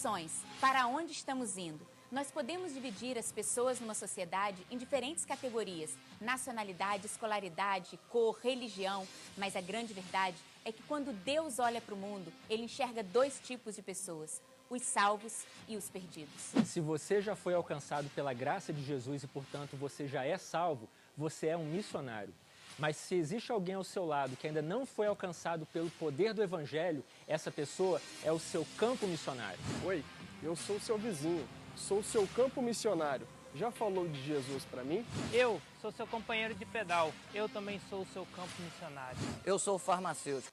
Missões. Para onde estamos indo? Nós podemos dividir as pessoas numa sociedade em diferentes categorias, nacionalidade, escolaridade, cor, religião, mas a grande verdade é que quando Deus olha para o mundo, Ele enxerga dois tipos de pessoas, os salvos e os perdidos. Se você já foi alcançado pela graça de Jesus e, portanto, você já é salvo, você é um missionário. Mas se existe alguém ao seu lado que ainda não foi alcançado pelo poder do Evangelho, essa pessoa é o seu campo missionário. Oi, eu sou o seu vizinho, sou o seu campo missionário. Já falou de Jesus para mim? Eu sou seu companheiro de pedal, eu também sou o seu campo missionário. Eu sou farmacêutico.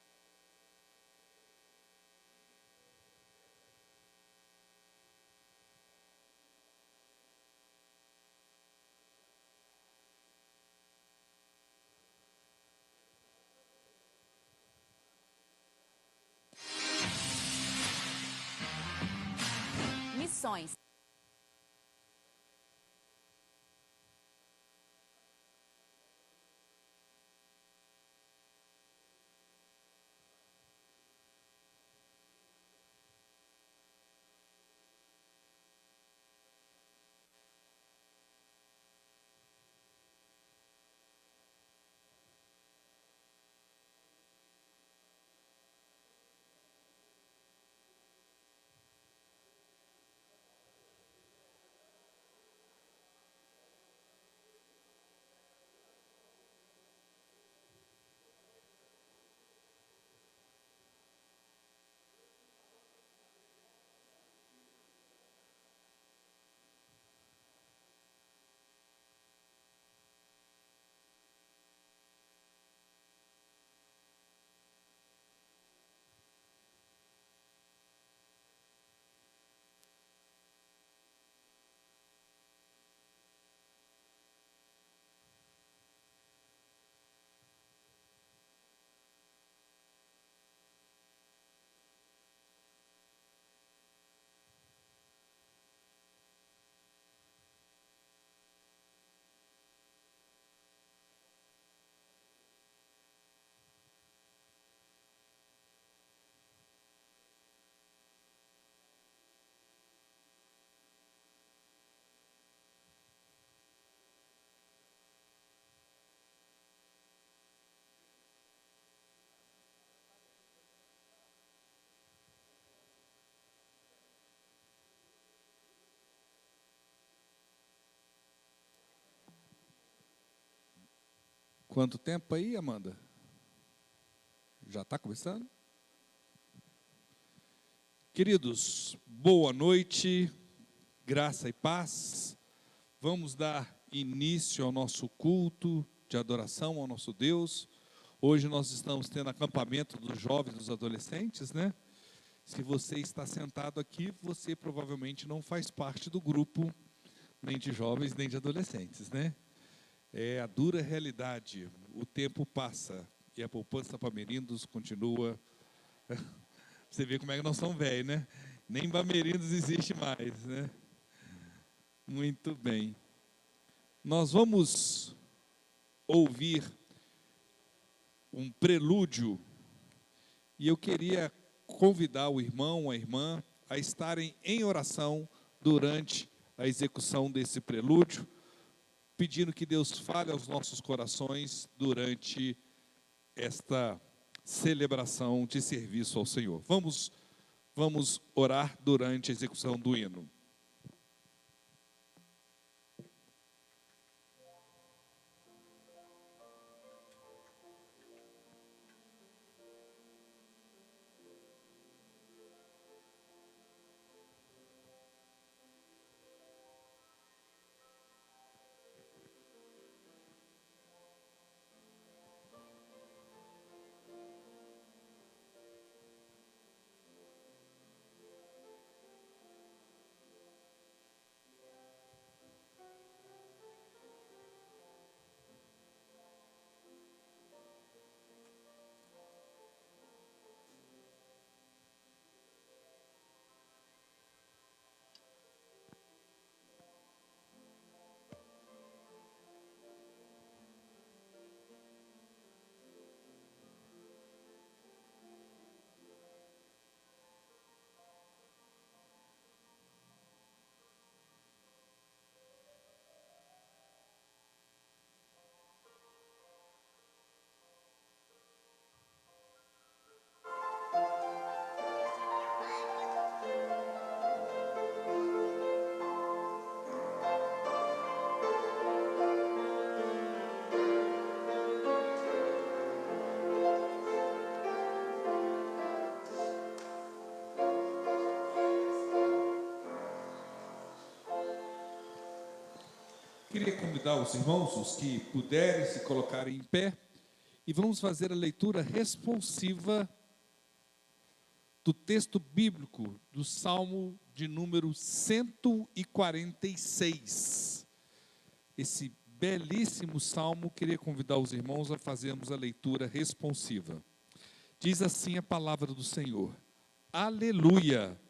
Missões. Quanto tempo aí, Amanda? Já está começando? Queridos, boa noite, graça e paz. Vamos dar início ao nosso culto de adoração ao nosso Deus. Hoje nós estamos tendo acampamento dos jovens e dos adolescentes, né? Se você está sentado aqui, você provavelmente não faz parte do grupo, nem de jovens, nem de adolescentes, né? É a dura realidade, o tempo passa e a poupança Bamerindos continua. Você vê como é que nós somos velhos, né? Nem Bamerindos existe mais, né? Muito bem. Nós vamos ouvir um prelúdio e eu queria convidar o irmão, a irmã, a estarem em oração durante a execução desse prelúdio, pedindo que Deus fale aos nossos corações durante esta celebração de serviço ao Senhor. Vamos orar durante a execução do hino. queria convidar os irmãos, os que puderem se colocarem em pé, e vamos fazer a leitura responsiva do texto bíblico do Salmo de número 146. Esse belíssimo salmo, queria convidar os irmãos a fazermos a leitura responsiva. Diz assim a palavra do Senhor: Aleluia!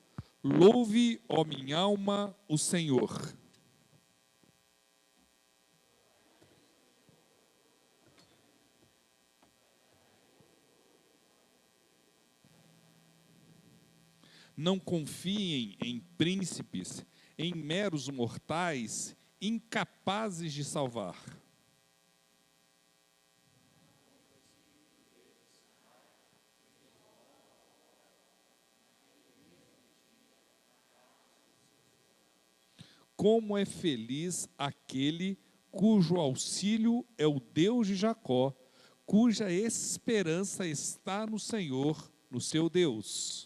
Louve, ó minha alma, o Senhor. Não confiem em príncipes, em meros mortais, incapazes de salvar. Como é feliz aquele cujo auxílio é o Deus de Jacó, cuja esperança está no Senhor, no seu Deus.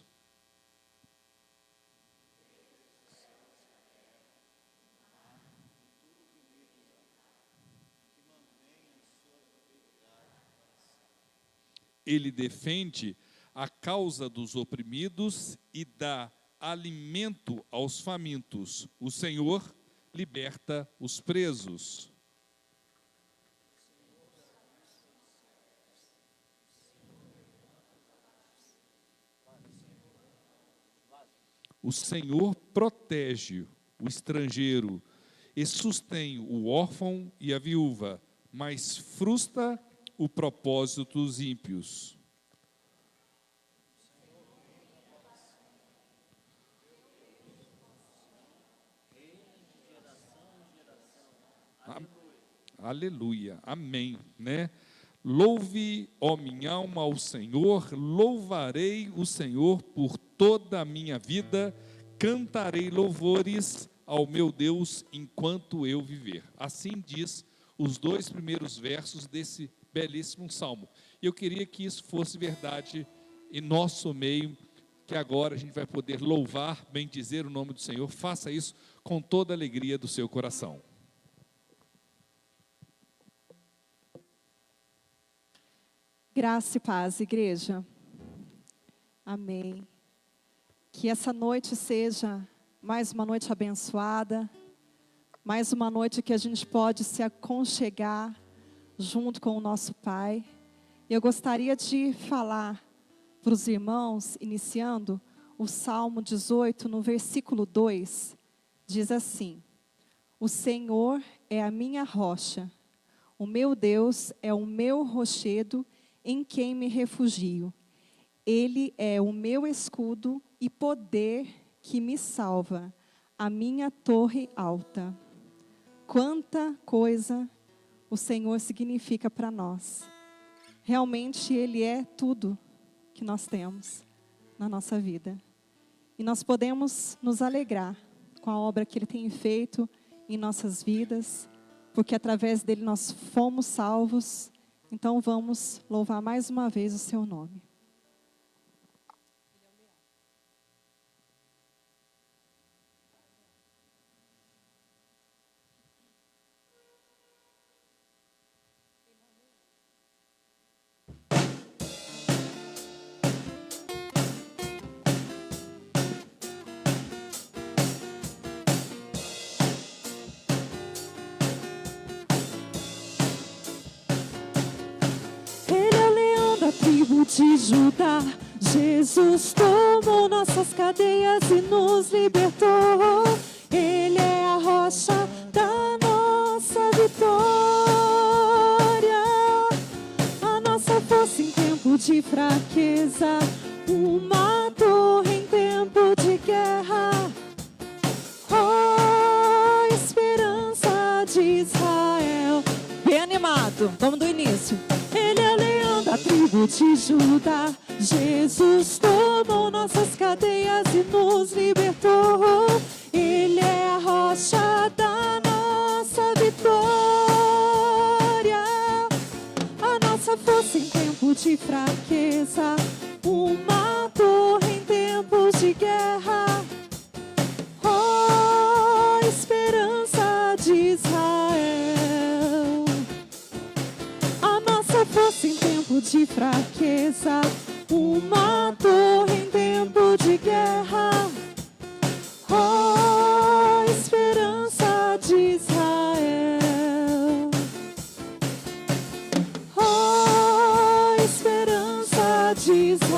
Ele defende a causa dos oprimidos e dá alimento aos famintos. O Senhor liberta os presos. O Senhor protege o estrangeiro e sustém o órfão e a viúva, mas frustra o propósito dos ímpios. Aleluia, amém, né? Louve, ó minha alma, ao Senhor, louvarei o Senhor por toda a minha vida, cantarei louvores ao meu Deus enquanto eu viver. Assim diz os 2 primeiros versos desse belíssimo salmo. Eu queria que isso fosse verdade em nosso meio, que agora a gente vai poder louvar, bendizer o nome do Senhor. Faça isso com toda a alegria do seu coração. Graça e paz, igreja. Amém. Que essa noite seja mais uma noite abençoada, mais uma noite que a gente pode se aconchegar junto com o nosso Pai. Eu gostaria de falar para os irmãos, iniciando o Salmo 18, no versículo 2, diz assim: O Senhor é a minha rocha, o meu Deus é o meu rochedo em quem me refugio. Ele é o meu escudo e poder que me salva, a minha torre alta. Quanta coisa o Senhor significa para nós. Realmente Ele é tudo que nós temos na nossa vida. E nós podemos nos alegrar com a obra que Ele tem feito em nossas vidas, porque através dEle nós fomos salvos. Então vamos louvar mais uma vez o Seu nome. Tribo de Judá, Jesus tomou nossas cadeias e nos libertou. Ele é a rocha da nossa vitória, a nossa força em tempo de fraqueza, uma torre em tempo de guerra. Oh, esperança de Israel. Bem animado, vamos do início. Ele é o leão da tribo de Judá, Jesus tomou nossas cadeias e nos libertou. Ele é a rocha da nossa vitória, a nossa força em tempo de fraqueza, uma torre em tempos de guerra. Oh, esperança de Israel. fraqueza, uma torre em tempo de guerra. Oh, esperança de Israel. Oh, esperança de Israel.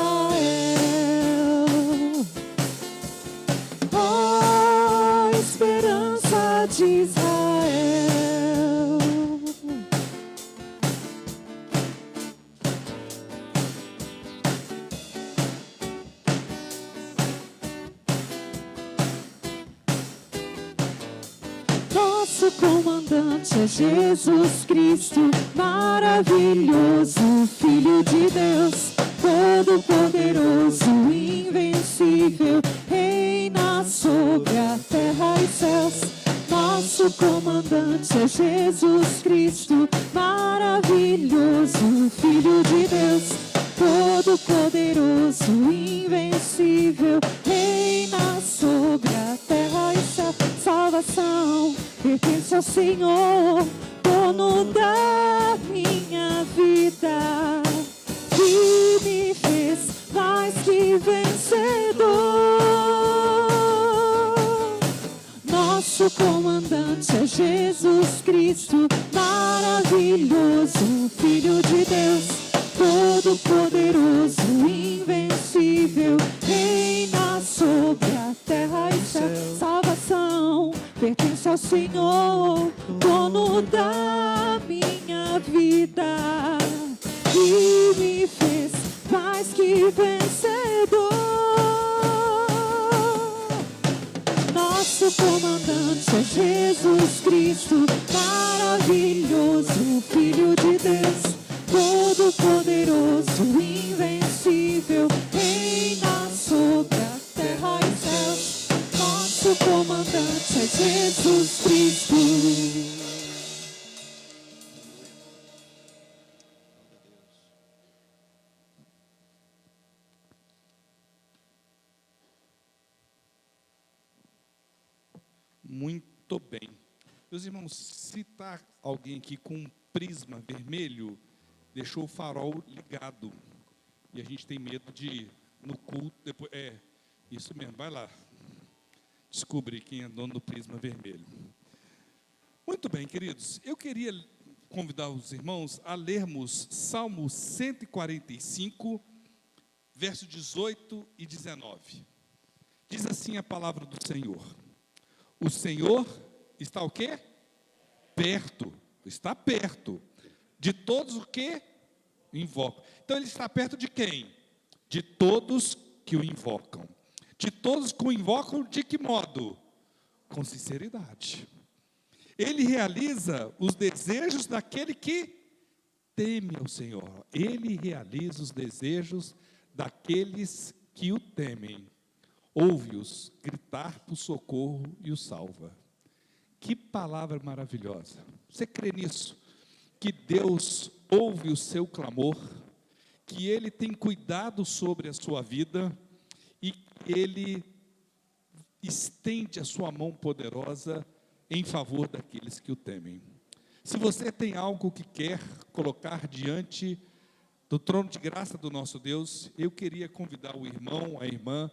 Oh, esperança de Israel. Nosso comandante é Jesus Cristo, maravilhoso, Filho de Deus, todo-poderoso, invencível, reina sobre a terra e céus. Nosso comandante é Jesus Cristo, maravilhoso, Filho de Deus, todo-poderoso, invencível, reina sobre a terra e céus. Salvação pertence ao Senhor, dono da minha vida, que me fez mais que vencedor. Nosso comandante é Jesus Cristo, maravilhoso, Filho de Deus, todo-poderoso, invencível, reina sobre a terra e céu. Salvação pertence ao Senhor, dono da minha vida, que me fez mais que vencedor. Nosso comandante é Jesus Cristo, maravilhoso, Filho de Deus, todo-poderoso, invencível, reina sobre a terra e céus. Nosso comandante é Jesus Cristo. Muito bem. Meus irmãos, se está alguém aqui com um prisma vermelho, deixou o farol ligado. E a gente tem medo de, no culto, depois, isso mesmo, vai lá. Descobrir quem é dono do prisma vermelho. Muito bem, queridos. Eu queria convidar os irmãos a lermos Salmo 145, versos 18 e 19. Diz assim a palavra do Senhor. O Senhor está o quê? Perto. Está perto. De todos o que invocam. Então ele está perto de quem? De todos que o invocam. De todos que o invocam, de que modo? Com sinceridade. Ele realiza os desejos daquele que teme ao Senhor. Ele realiza os desejos daqueles que o temem. Ouve-os gritar por socorro e os salva. Que palavra maravilhosa. Você crê nisso? Que Deus ouve o seu clamor, que Ele tem cuidado sobre a sua vida e que Ele estende a sua mão poderosa em favor daqueles que o temem. Se você tem algo que quer colocar diante do trono de graça do nosso Deus, eu queria convidar o irmão, a irmã,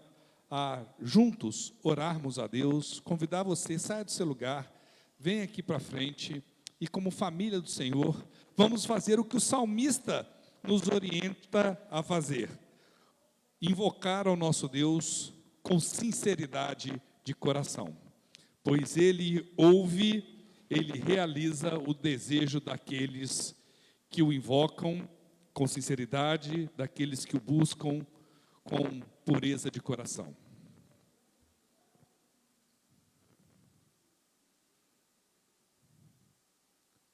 a juntos orarmos a Deus, convidar você, saia do seu lugar, venha aqui para frente e como família do Senhor, vamos fazer o que o salmista nos orienta a fazer. Invocar ao nosso Deus com sinceridade de coração, pois Ele ouve, Ele realiza o desejo daqueles que o invocam com sinceridade, daqueles que o buscam com pureza de coração.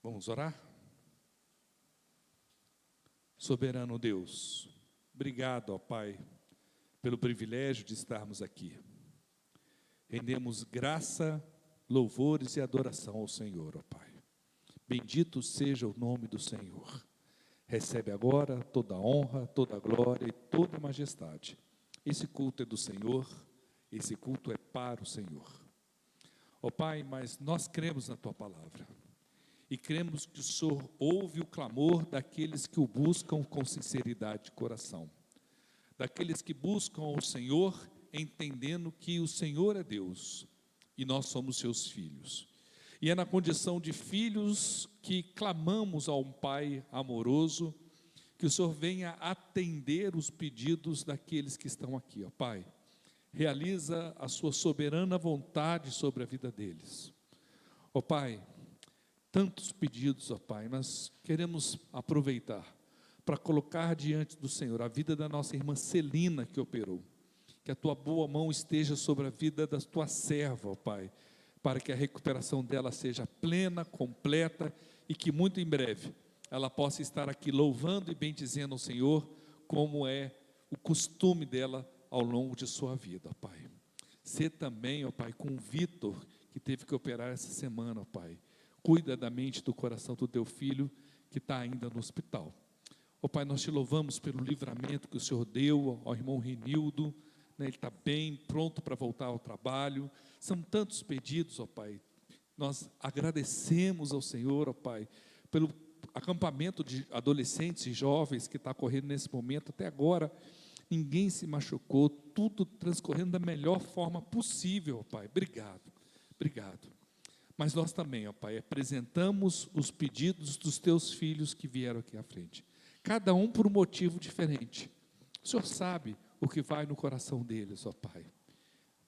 Vamos orar? Soberano Deus, obrigado, ó Pai, pelo privilégio de estarmos aqui. Rendemos graça, louvores e adoração ao Senhor, ó Pai. Bendito seja o nome do Senhor. Recebe agora toda a honra, toda a glória e toda a majestade. Esse culto é do Senhor, esse culto é para o Senhor. Ó Pai, mas nós cremos na Tua palavra. e cremos que o Senhor ouve o clamor daqueles que o buscam com sinceridade de coração, daqueles que buscam ao Senhor entendendo que o Senhor é Deus e nós somos seus filhos. E é na condição de filhos que clamamos a um Pai amoroso, que o Senhor venha atender os pedidos daqueles que estão aqui, ó Pai. Realiza a sua soberana vontade sobre a vida deles. Ó Pai, tantos pedidos, ó Pai, nós queremos aproveitar para colocar diante do Senhor a vida da nossa irmã Celina que operou. Que a tua boa mão esteja sobre a vida da tua serva, ó Pai, para que a recuperação dela seja plena, completa e que muito em breve ela possa estar aqui louvando e bendizendo ao Senhor, como é o costume dela ao longo de sua vida, ó Pai. Sê também, ó Pai, com o Vitor, que teve que operar essa semana, ó Pai. Cuida da mente e do coração do teu filho, que está ainda no hospital. Ó Pai, nós te louvamos pelo livramento que o Senhor deu ao irmão Renildo, né, ele está bem, pronto para voltar ao trabalho. São tantos pedidos, ó Pai. Nós agradecemos ao Senhor, ó Pai, pelo acampamento de adolescentes e jovens que está correndo nesse momento. Até agora, ninguém se machucou, tudo transcorrendo da melhor forma possível, ó Pai. Obrigado, obrigado. Mas nós também, ó Pai, apresentamos os pedidos dos teus filhos que vieram aqui à frente. Cada um por um motivo diferente. O Senhor sabe o que vai no coração deles, ó Pai.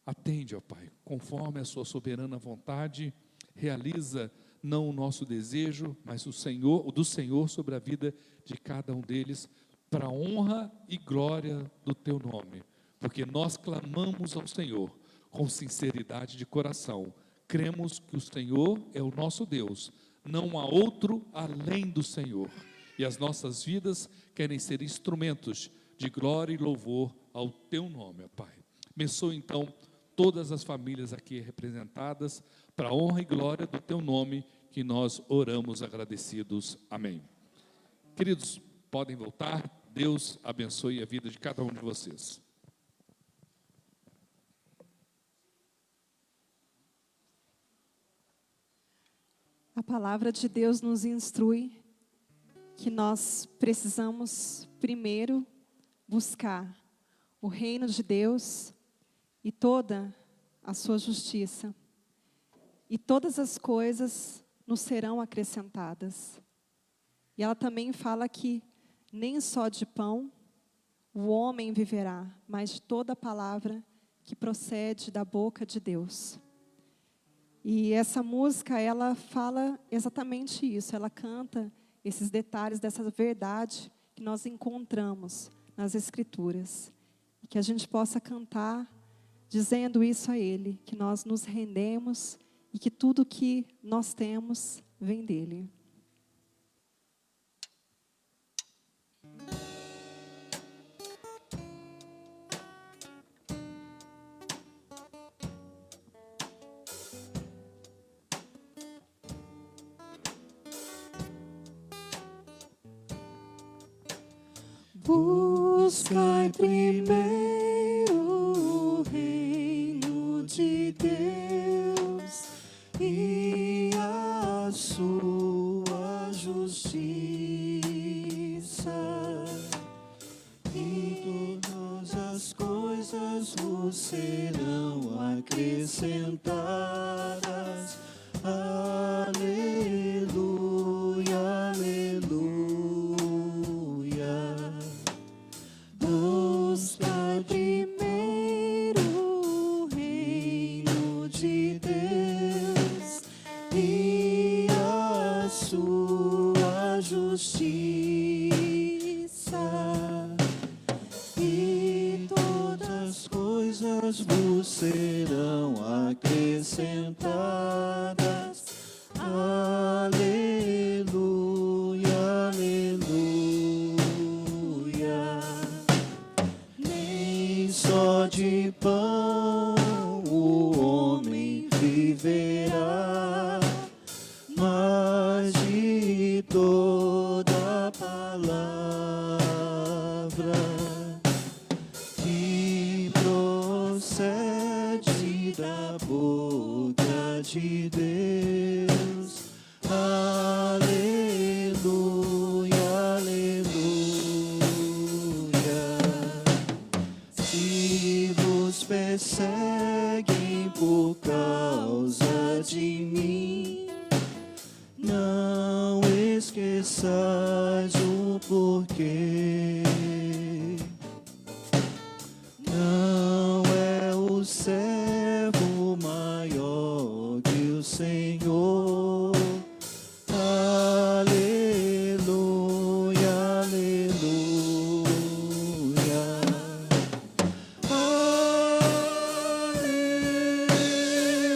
Atende, ó Pai, conforme a sua soberana vontade, realiza não o nosso desejo, mas o do Senhor sobre a vida de cada um deles, para a honra e glória do teu nome, porque nós clamamos ao Senhor com sinceridade de coração. Cremos que o Senhor é o nosso Deus, não há outro além do Senhor, e as nossas vidas querem ser instrumentos de glória e louvor ao teu nome, ó Pai. Abençoa então todas as famílias aqui representadas, para a honra e glória do teu nome, que nós oramos agradecidos. Amém. Queridos, podem voltar. Deus abençoe a vida de cada um de vocês. A palavra de Deus nos instrui que nós precisamos primeiro buscar o reino de Deus e toda a sua justiça. E todas as coisas nos serão acrescentadas. E ela também fala que nem só de pão o homem viverá, mas de toda a palavra que procede da boca de Deus. E essa música, ela fala exatamente isso, ela canta esses detalhes dessa verdade que nós encontramos nas Escrituras. E que a gente possa cantar dizendo isso a Ele, que nós nos rendemos e que tudo que nós temos vem dEle. Buscai primeiro o reino de Deus e a sua justiça, e todas as coisas vos serão acrescentadas. Aleluia, aleluia. Busca primeiro o reino de Deus e a sua justiça, e todas as coisas vos serão acrescentadas. Aleluia, aleluia. Nem só de pão o homem viverá, mas de toda palavra que procede da boca de Deus. perseguem por causa de mim. Não esqueças o porquê. Não é o servo maior que o Senhor. Aleluia, aleluia. Aleluia.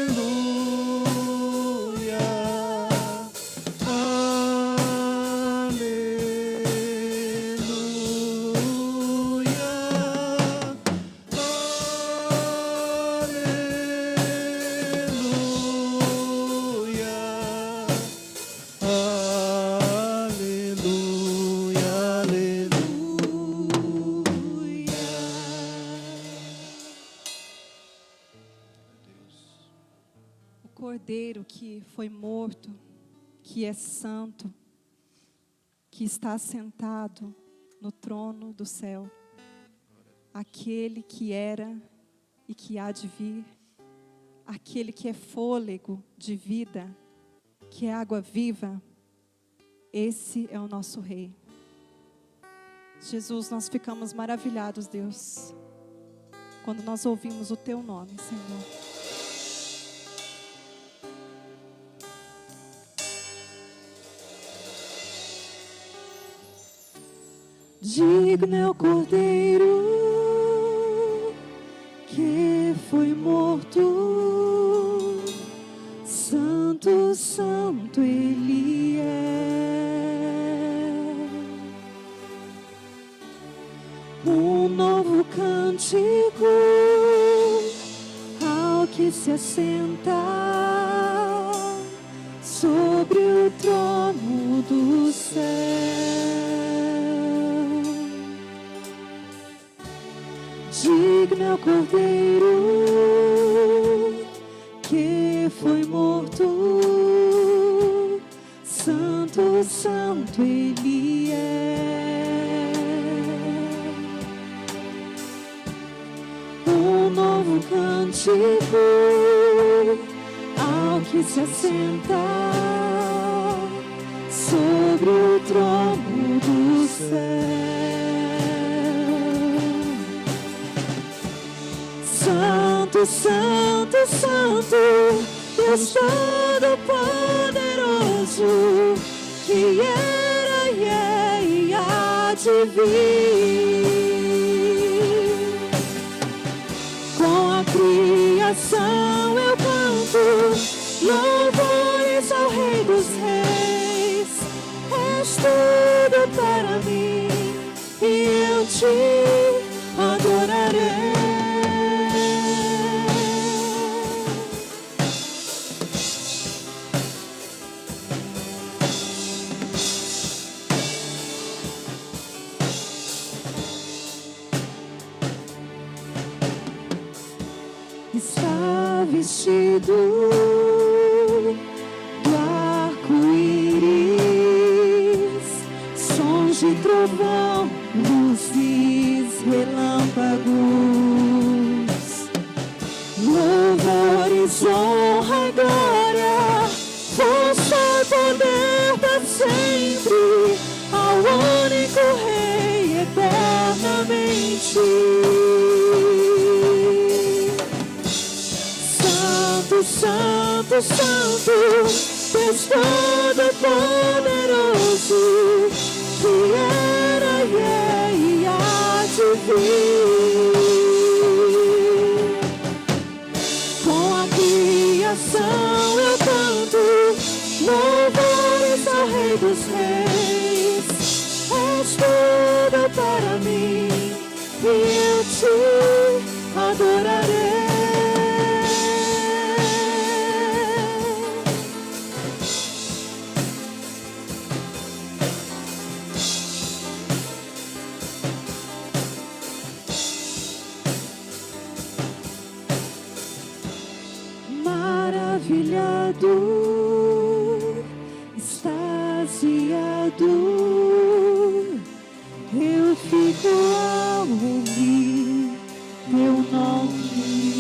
O Cordeiro que foi morto, que é santo, que está sentado no trono do céu, aquele que era e que há de vir, aquele que é fôlego de vida, que é água viva, esse é o nosso Rei. Jesus, nós ficamos maravilhados, Deus, quando nós ouvimos o Teu nome, Senhor. Digno é o Cordeiro que foi morto, santo, santo Ele é. Um novo cântico ao que se assenta sobre o trono do céu. Digno é o Cordeiro que foi morto, santo, santo Ele é. Um novo cântico ao que se assenta sobre o trono do céu. Santo, santo, santo, Deus Todo-Poderoso, que era e é e há de vir. Com a criação eu canto louvores ao Rei dos Reis. És tudo para mim e eu te adorarei. Está vestido do arco-íris, sons de trovão, luzes, relâmpagos, louvores, honra e glória, força e poder para sempre, ao único Rei eternamente. Santo, santo, Deus Todo-Poderoso, que era e é e há de vir. Com a criação eu canto louvores ao Rei dos Reis. És tudo para mim e eu te adorarei. Maravilhado, extasiado, eu fico ao ouvir teu nome.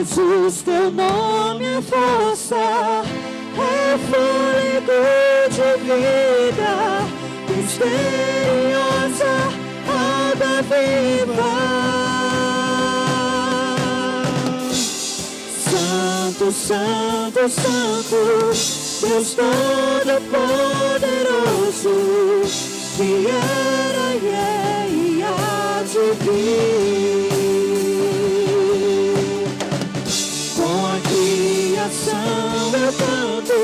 Jesus, teu nome é força, é fôlego de vida, misteriosa, água viva. Santo, Santo, Santo, Deus Todo-Poderoso, que era e é e há de vir. Com a criação eu canto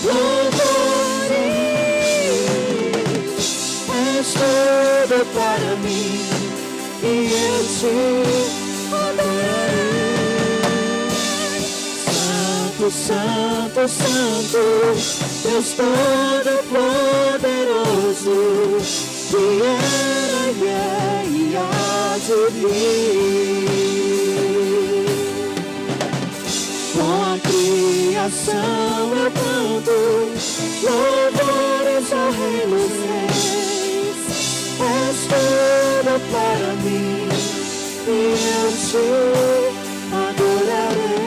louvores. És tudo para mim e eu te adorarei. Santo, Santo, Santo, Deus Todo-Poderoso, que era e é e há de vir. Com a criação eu canto louvores ao Rei dos Reis. És tudo para mim e eu te adorarei.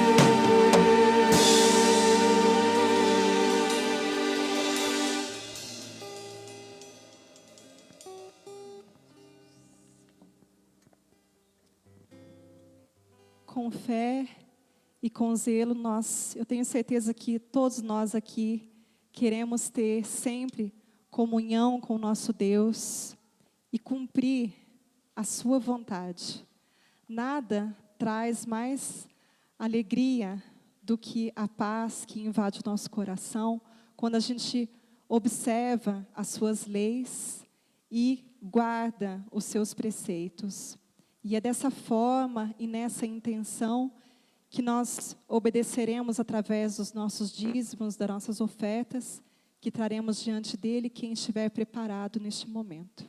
Com fé e com zelo, eu tenho certeza que todos nós aqui queremos ter sempre comunhão com o nosso Deus e cumprir a sua vontade. Nada traz mais alegria do que a paz que invade o nosso coração quando a gente observa as suas leis e guarda os seus preceitos. E é dessa forma e nessa intenção que nós obedeceremos através dos nossos dízimos, das nossas ofertas, que traremos diante dele quem estiver preparado neste momento.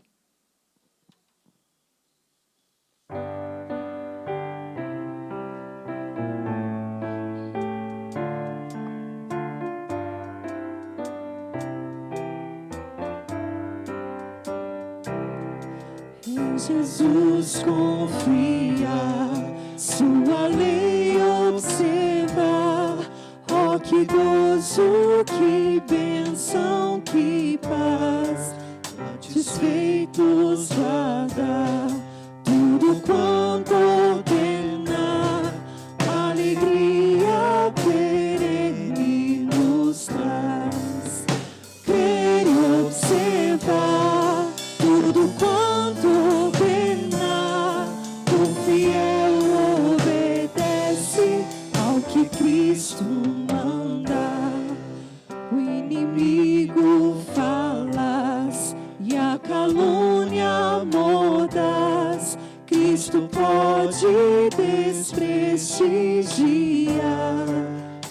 Em Jesus confia, sua lei observa. Oh, que gozo, que bênção, que paz. Satisfeitos guarda tudo quanto ordena. Alegria perene nos traz. Crer e observar tudo quanto ordena. O fiel obedece ao que Cristo manda. O inimigo falas e a calúnia mordaz. Cristo pode desprestigiar.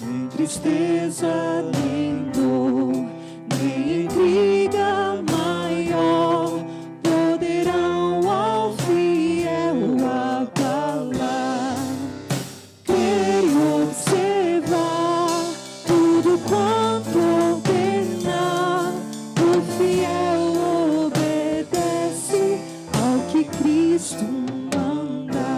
Nem tristeza, nem dor, nem intriga maior poderão ao fiel abalar. Crer e observar tudo quanto ordenar. O fiel obedece ao que Cristo manda.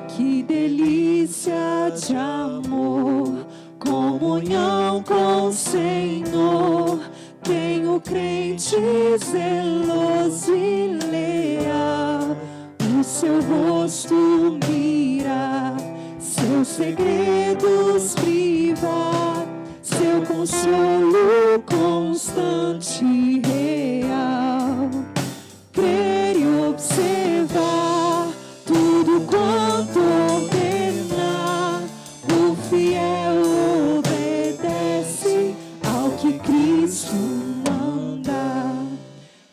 Que delícia de amor, comunhão com o Senhor. Tem o crente zeloso e leal. O seu rosto mira, seus segredos priva, seu consolo constante e real. Crer e observar tudo quanto ordenar. O fiel obedece ao que Cristo manda.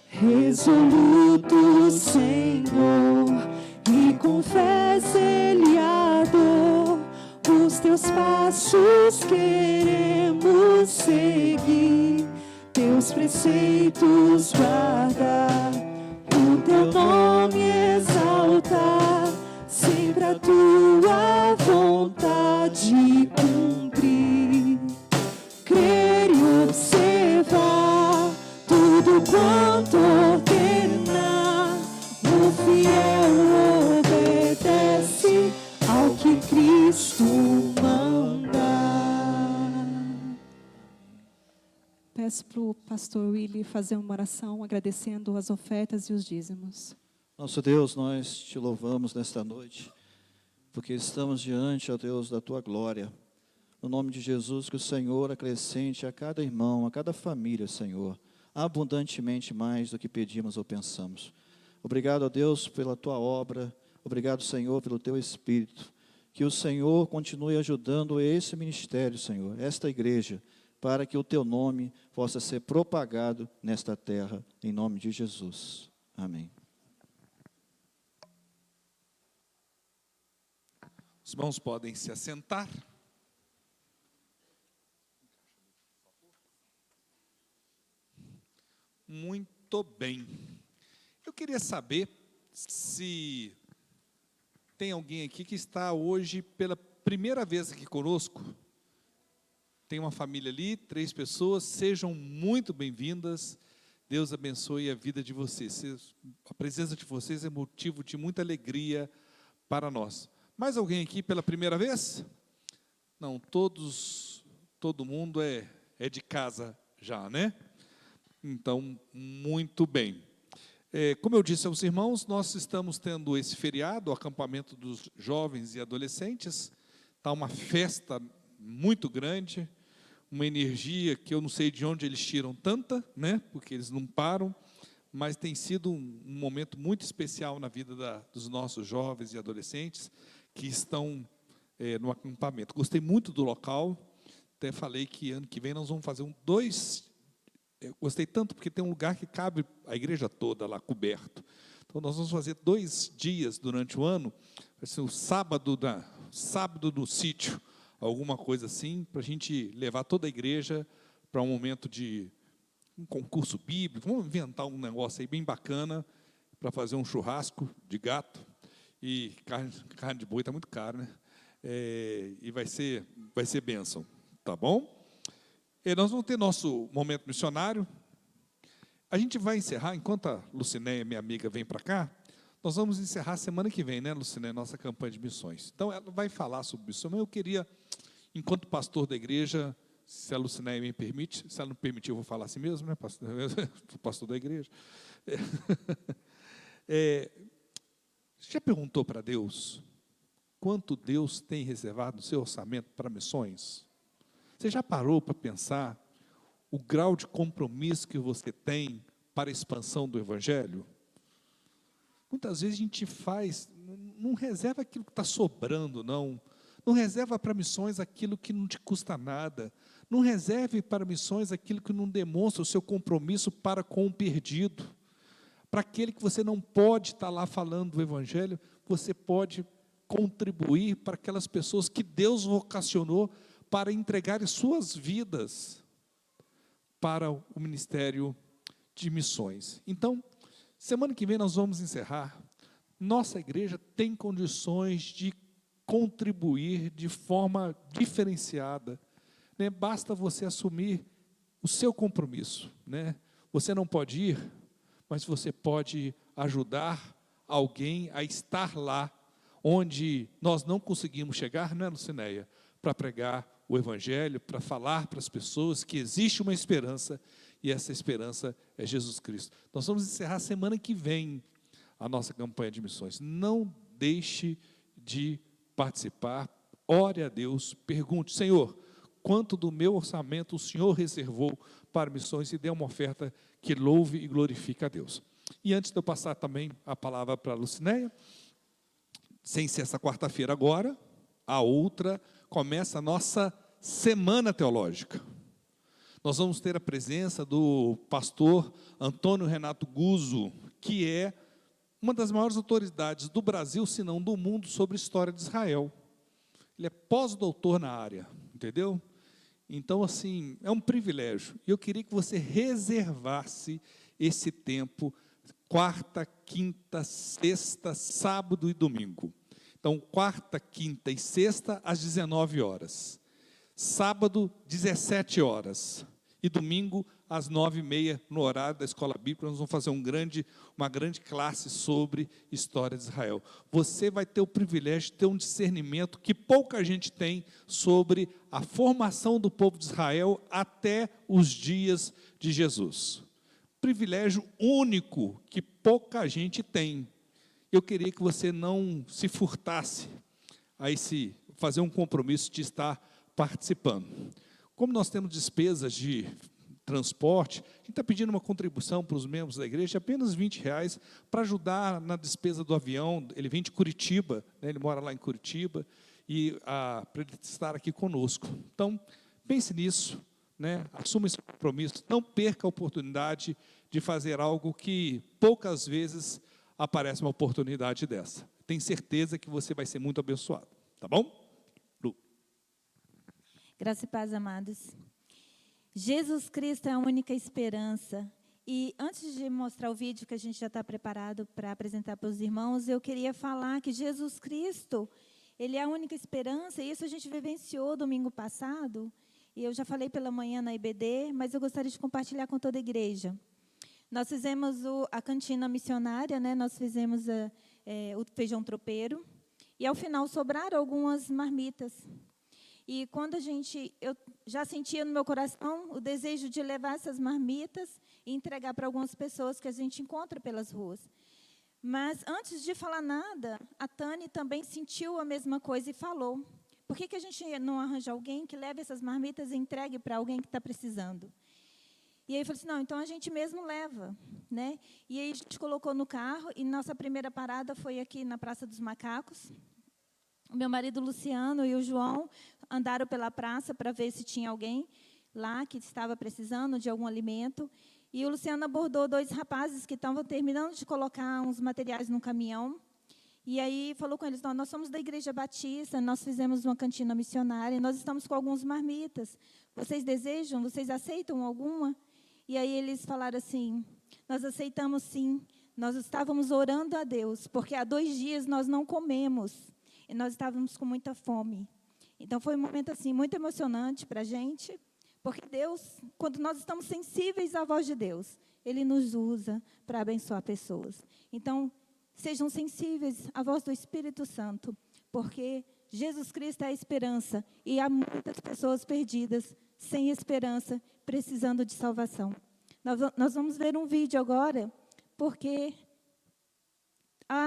Resoluto, Senhor, e com fé selhado, os teus passos queremos seguir. Teus preceitos guardar, o teu nome exaltar, sempre a tua vontade cumprir. Crer e observar tudo quanto ordenar. O fiel obedece ao que Cristo peço para o pastor Willy fazer uma oração agradecendo as ofertas e os dízimos. Nosso Deus, nós te louvamos nesta noite, porque estamos diante, ó Deus, da tua glória. No nome de Jesus, que o Senhor acrescente a cada irmão, a cada família, Senhor, abundantemente mais do que pedimos ou pensamos. Obrigado, ó Deus, pela tua obra. Obrigado, Senhor, pelo teu Espírito. Que o Senhor continue ajudando esse ministério, Senhor, esta igreja, para que o teu nome possa ser propagado nesta terra, em nome de Jesus. Amém. Os irmãos podem se assentar. Muito bem. Eu queria saber se tem alguém aqui que está hoje pela primeira vez aqui conosco. Tem uma família ali, 3 pessoas, sejam muito bem-vindas. Deus abençoe a vida de vocês. A presença de vocês é motivo de muita alegria para nós. Mais alguém aqui pela primeira vez? Não, todo mundo é de casa já, né? Então, muito bem. Como eu disse aos irmãos, nós estamos tendo esse feriado, o acampamento dos jovens e adolescentes. Está uma festa muito grande, uma energia que eu não sei de onde eles tiram tanta, né? Porque eles não param, mas tem sido um momento muito especial na vida dos nossos jovens e adolescentes que estão no acampamento. Gostei muito do local, até falei que ano que vem nós vamos fazer eu gostei tanto porque tem um lugar que cabe a igreja toda lá, coberto. Então, nós vamos fazer 2 dias durante o ano, vai ser o sábado no sítio, alguma coisa assim, para a gente levar toda a igreja para um momento de um concurso bíblico. Vamos inventar um negócio aí bem bacana para fazer um churrasco de gato, e carne de boi está muito caro, né? E vai ser bênção, tá bom? Nós vamos ter nosso momento missionário. A gente vai encerrar, enquanto a Lucinéia, minha amiga, vem para cá, nós vamos encerrar semana que vem, né, Lucinéia, nossa campanha de missões. Então, ela vai falar sobre missões, mas eu queria, enquanto pastor da igreja, se a Lucinéia me permite, se ela não permitir, eu vou falar assim mesmo, né, pastor da igreja. Você já perguntou para Deus quanto Deus tem reservado no seu orçamento para missões? Você já parou para pensar o grau de compromisso que você tem para a expansão do Evangelho? Muitas vezes a gente não reserva aquilo que está sobrando, não. Não reserva para missões aquilo que não te custa nada. Não reserve para missões aquilo que não demonstra o seu compromisso para com o perdido. Para aquele que você não pode estar lá falando do Evangelho, você pode contribuir para aquelas pessoas que Deus vocacionou para entregarem suas vidas para o ministério de missões. Então, semana que vem nós vamos encerrar. Nossa igreja tem condições de contribuir de forma diferenciada, né? Basta você assumir o seu compromisso, né? Você não pode ir, mas você pode ajudar alguém a estar lá onde nós não conseguimos chegar, não é, Lucinéia? Para pregar o Evangelho, para falar para as pessoas que existe uma esperança, e essa esperança é Jesus Cristo. Nós vamos encerrar semana que vem a nossa campanha de missões. Não deixe de participar, ore a Deus, pergunte: Senhor, quanto do meu orçamento o Senhor reservou para missões, e dê uma oferta que louve e glorifique a Deus. E antes de eu passar também a palavra para a Lucinéia, sem ser essa quarta-feira agora, a outra começa a nossa semana teológica. Nós vamos ter a presença do pastor Antônio Renato Guzzo, que é uma das maiores autoridades do Brasil, se não do mundo, sobre a história de Israel. Ele é pós-doutor na área, entendeu? Então, assim, é um privilégio. E eu queria que você reservasse esse tempo, quarta, quinta, sexta, sábado e domingo. Então, quarta, quinta e sexta, às 19 horas. Sábado, 17 horas. E domingo, às 9h30, no horário da Escola Bíblica, nós vamos fazer uma grande classe sobre história de Israel. Você vai ter o privilégio de ter um discernimento que pouca gente tem sobre a formação do povo de Israel até os dias de Jesus. Privilégio único que pouca gente tem. Eu queria que você não se furtasse a fazer um compromisso de estar participando. Como nós temos despesas de transporte, a gente está pedindo uma contribuição para os membros da igreja, apenas R$20, para ajudar na despesa do avião. Ele vem de Curitiba, né, ele mora lá em Curitiba, e para ele estar aqui conosco. Então, pense nisso, né, assuma esse compromisso, não perca a oportunidade de fazer algo que poucas vezes aparece uma oportunidade dessa. Tenho certeza que você vai ser muito abençoado, tá bom? Lu. Graça e paz, amados. Jesus Cristo é a única esperança. E antes de mostrar o vídeo que a gente já está preparado para apresentar para os irmãos, eu queria falar que Jesus Cristo, Ele é a única esperança, e isso a gente vivenciou domingo passado, e eu já falei pela manhã na IBD, mas eu gostaria de compartilhar com toda a igreja. Nós fizemos a cantina missionária, né? Nós fizemos o feijão tropeiro, e ao final sobraram algumas marmitas. E quando eu já sentia no meu coração o desejo de levar essas marmitas e entregar para algumas pessoas que a gente encontra pelas ruas. Mas, antes de falar nada, a Tani também sentiu a mesma coisa e falou: por que a gente não arranja alguém que leve essas marmitas e entregue para alguém que está precisando? E aí eu falei assim, não, então a gente mesmo leva, né? E aí a gente colocou no carro, e nossa primeira parada foi aqui na Praça dos Macacos. O meu marido Luciano e o João andaram pela praça para ver se tinha alguém lá que estava precisando de algum alimento. E o Luciano abordou 2 rapazes que estavam terminando de colocar uns materiais no caminhão. E aí falou com eles, nós somos da Igreja Batista, nós fizemos uma cantina missionária, nós estamos com algumas marmitas. Vocês desejam? Vocês aceitam alguma? E aí eles falaram assim, nós aceitamos sim. Nós estávamos orando a Deus, porque há 2 dias nós não comemos. E nós estávamos com muita fome. Então, foi um momento assim, muito emocionante para a gente, porque Deus, quando nós estamos sensíveis à voz de Deus, Ele nos usa para abençoar pessoas. Então, sejam sensíveis à voz do Espírito Santo, porque Jesus Cristo é a esperança, e há muitas pessoas perdidas, sem esperança, precisando de salvação. Nós vamos ver um vídeo agora, porque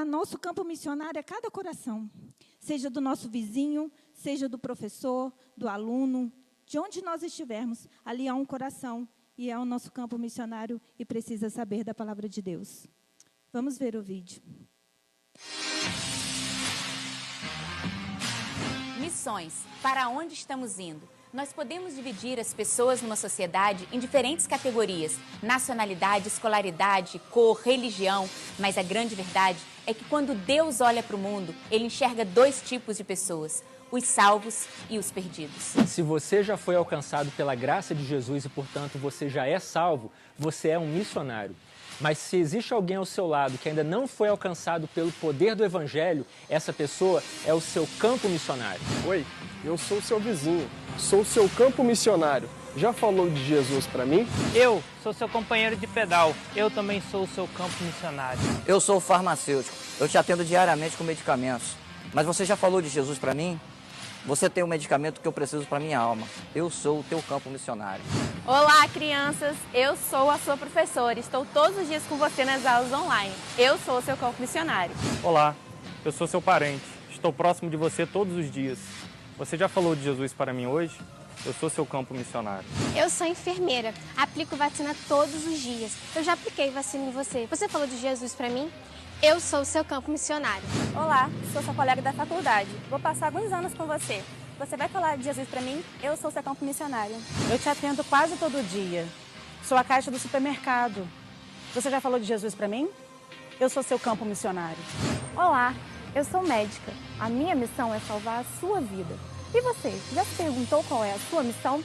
nosso campo missionário é cada coração, seja do nosso vizinho, seja do professor, do aluno, de onde nós estivermos, ali há um coração, e é o nosso campo missionário, e precisa saber da palavra de Deus. Vamos ver o vídeo. Missões. Para onde estamos indo? Nós podemos dividir as pessoas numa sociedade em diferentes categorias, nacionalidade, escolaridade, cor, religião, mas a grande verdade é que quando Deus olha para o mundo, Ele enxerga 2 tipos de pessoas, os salvos e os perdidos. Se você já foi alcançado pela graça de Jesus e, portanto, você já é salvo, você é um missionário. Mas se existe alguém ao seu lado que ainda não foi alcançado pelo poder do Evangelho, essa pessoa é o seu campo missionário. Oi, eu sou seu vizinho, sou seu campo missionário. Já falou de Jesus para mim? Eu sou seu companheiro de pedal, eu também sou o seu campo missionário. Eu sou farmacêutico, eu te atendo diariamente com medicamentos. Mas você já falou de Jesus para mim? Você tem o medicamento que eu preciso para minha alma. Eu sou o teu campo missionário. Olá, crianças! Eu sou a sua professora. Estou todos os dias com você nas aulas online. Eu sou o seu campo missionário. Olá, eu sou seu parente. Estou próximo de você todos os dias. Você já falou de Jesus para mim hoje? Eu sou seu campo missionário. Eu sou enfermeira. Aplico vacina todos os dias. Eu já apliquei vacina em você. Você falou de Jesus para mim? Eu sou o seu campo missionário. Olá, sou sua colega da faculdade. Vou passar alguns anos com você. Você vai falar de Jesus para mim? Eu sou seu campo missionário. Eu te atendo quase todo dia. Sou a caixa do supermercado. Você já falou de Jesus para mim? Eu sou seu campo missionário. Olá, eu sou médica. A minha missão é salvar a sua vida. E você, já se perguntou qual é a sua missão?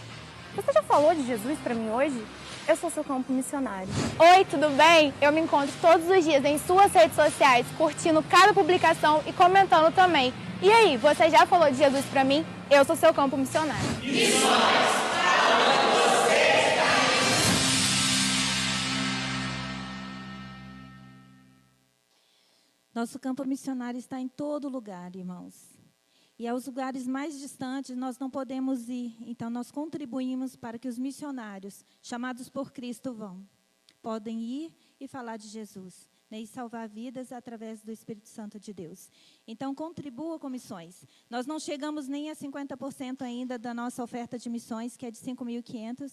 Você já falou de Jesus para mim hoje? Eu sou seu campo missionário. Oi, tudo bem? Eu me encontro todos os dias em suas redes sociais, curtindo cada publicação e comentando também. E aí, você já falou de Jesus para mim? Eu sou seu campo missionário. Nosso campo missionário está em todo lugar, irmãos. E aos lugares mais distantes nós não podemos ir. Então, nós contribuímos para que os missionários, chamados por Cristo, podem ir e falar de Jesus, né, e salvar vidas através do Espírito Santo de Deus. Então, contribua com missões. Nós não chegamos nem a 50% ainda da nossa oferta de missões, que é de 5.500.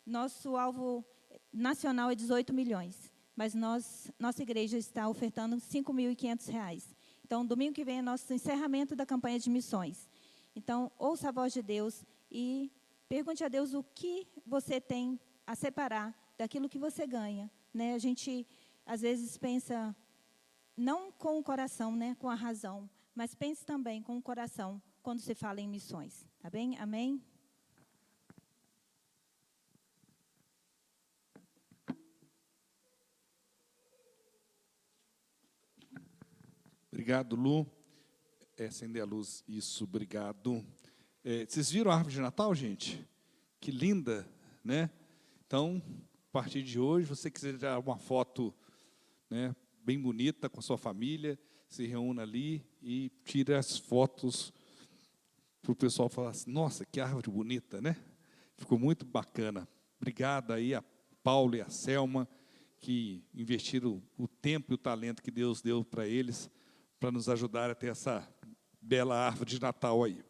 Nosso alvo nacional é 18 milhões, mas nossa igreja está ofertando R$ 5.500. Então, domingo que vem é nosso encerramento da campanha de missões. Então, ouça a voz de Deus e pergunte a Deus o que você tem a separar daquilo que você ganha, né? A gente, às vezes, pensa, não com o coração, né, com a razão, mas pense também com o coração quando se fala em missões. Tá bem? Amém? Obrigado, Lu. Acender a luz, isso, obrigado. Vocês viram a árvore de Natal, gente? Que linda, né? Então, a partir de hoje, você quiser tirar uma foto, né, bem bonita com a sua família, se reúna ali e tire as fotos para o pessoal falar assim, nossa, que árvore bonita, né? Ficou muito bacana. Obrigado aí a Paulo e a Selma, que investiram o tempo e o talento que Deus deu para eles, para nos ajudar a ter essa bela árvore de Natal aí.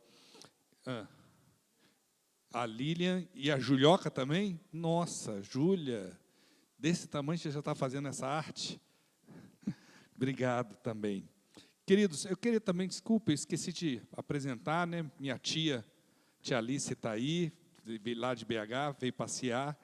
A Lilian e a Julioca também. Nossa, Júlia, desse tamanho você já está fazendo essa arte? Obrigado também. Queridos, eu queria também, desculpa, eu esqueci de apresentar, né? Minha tia Alice está aí, veio lá de BH, veio passear.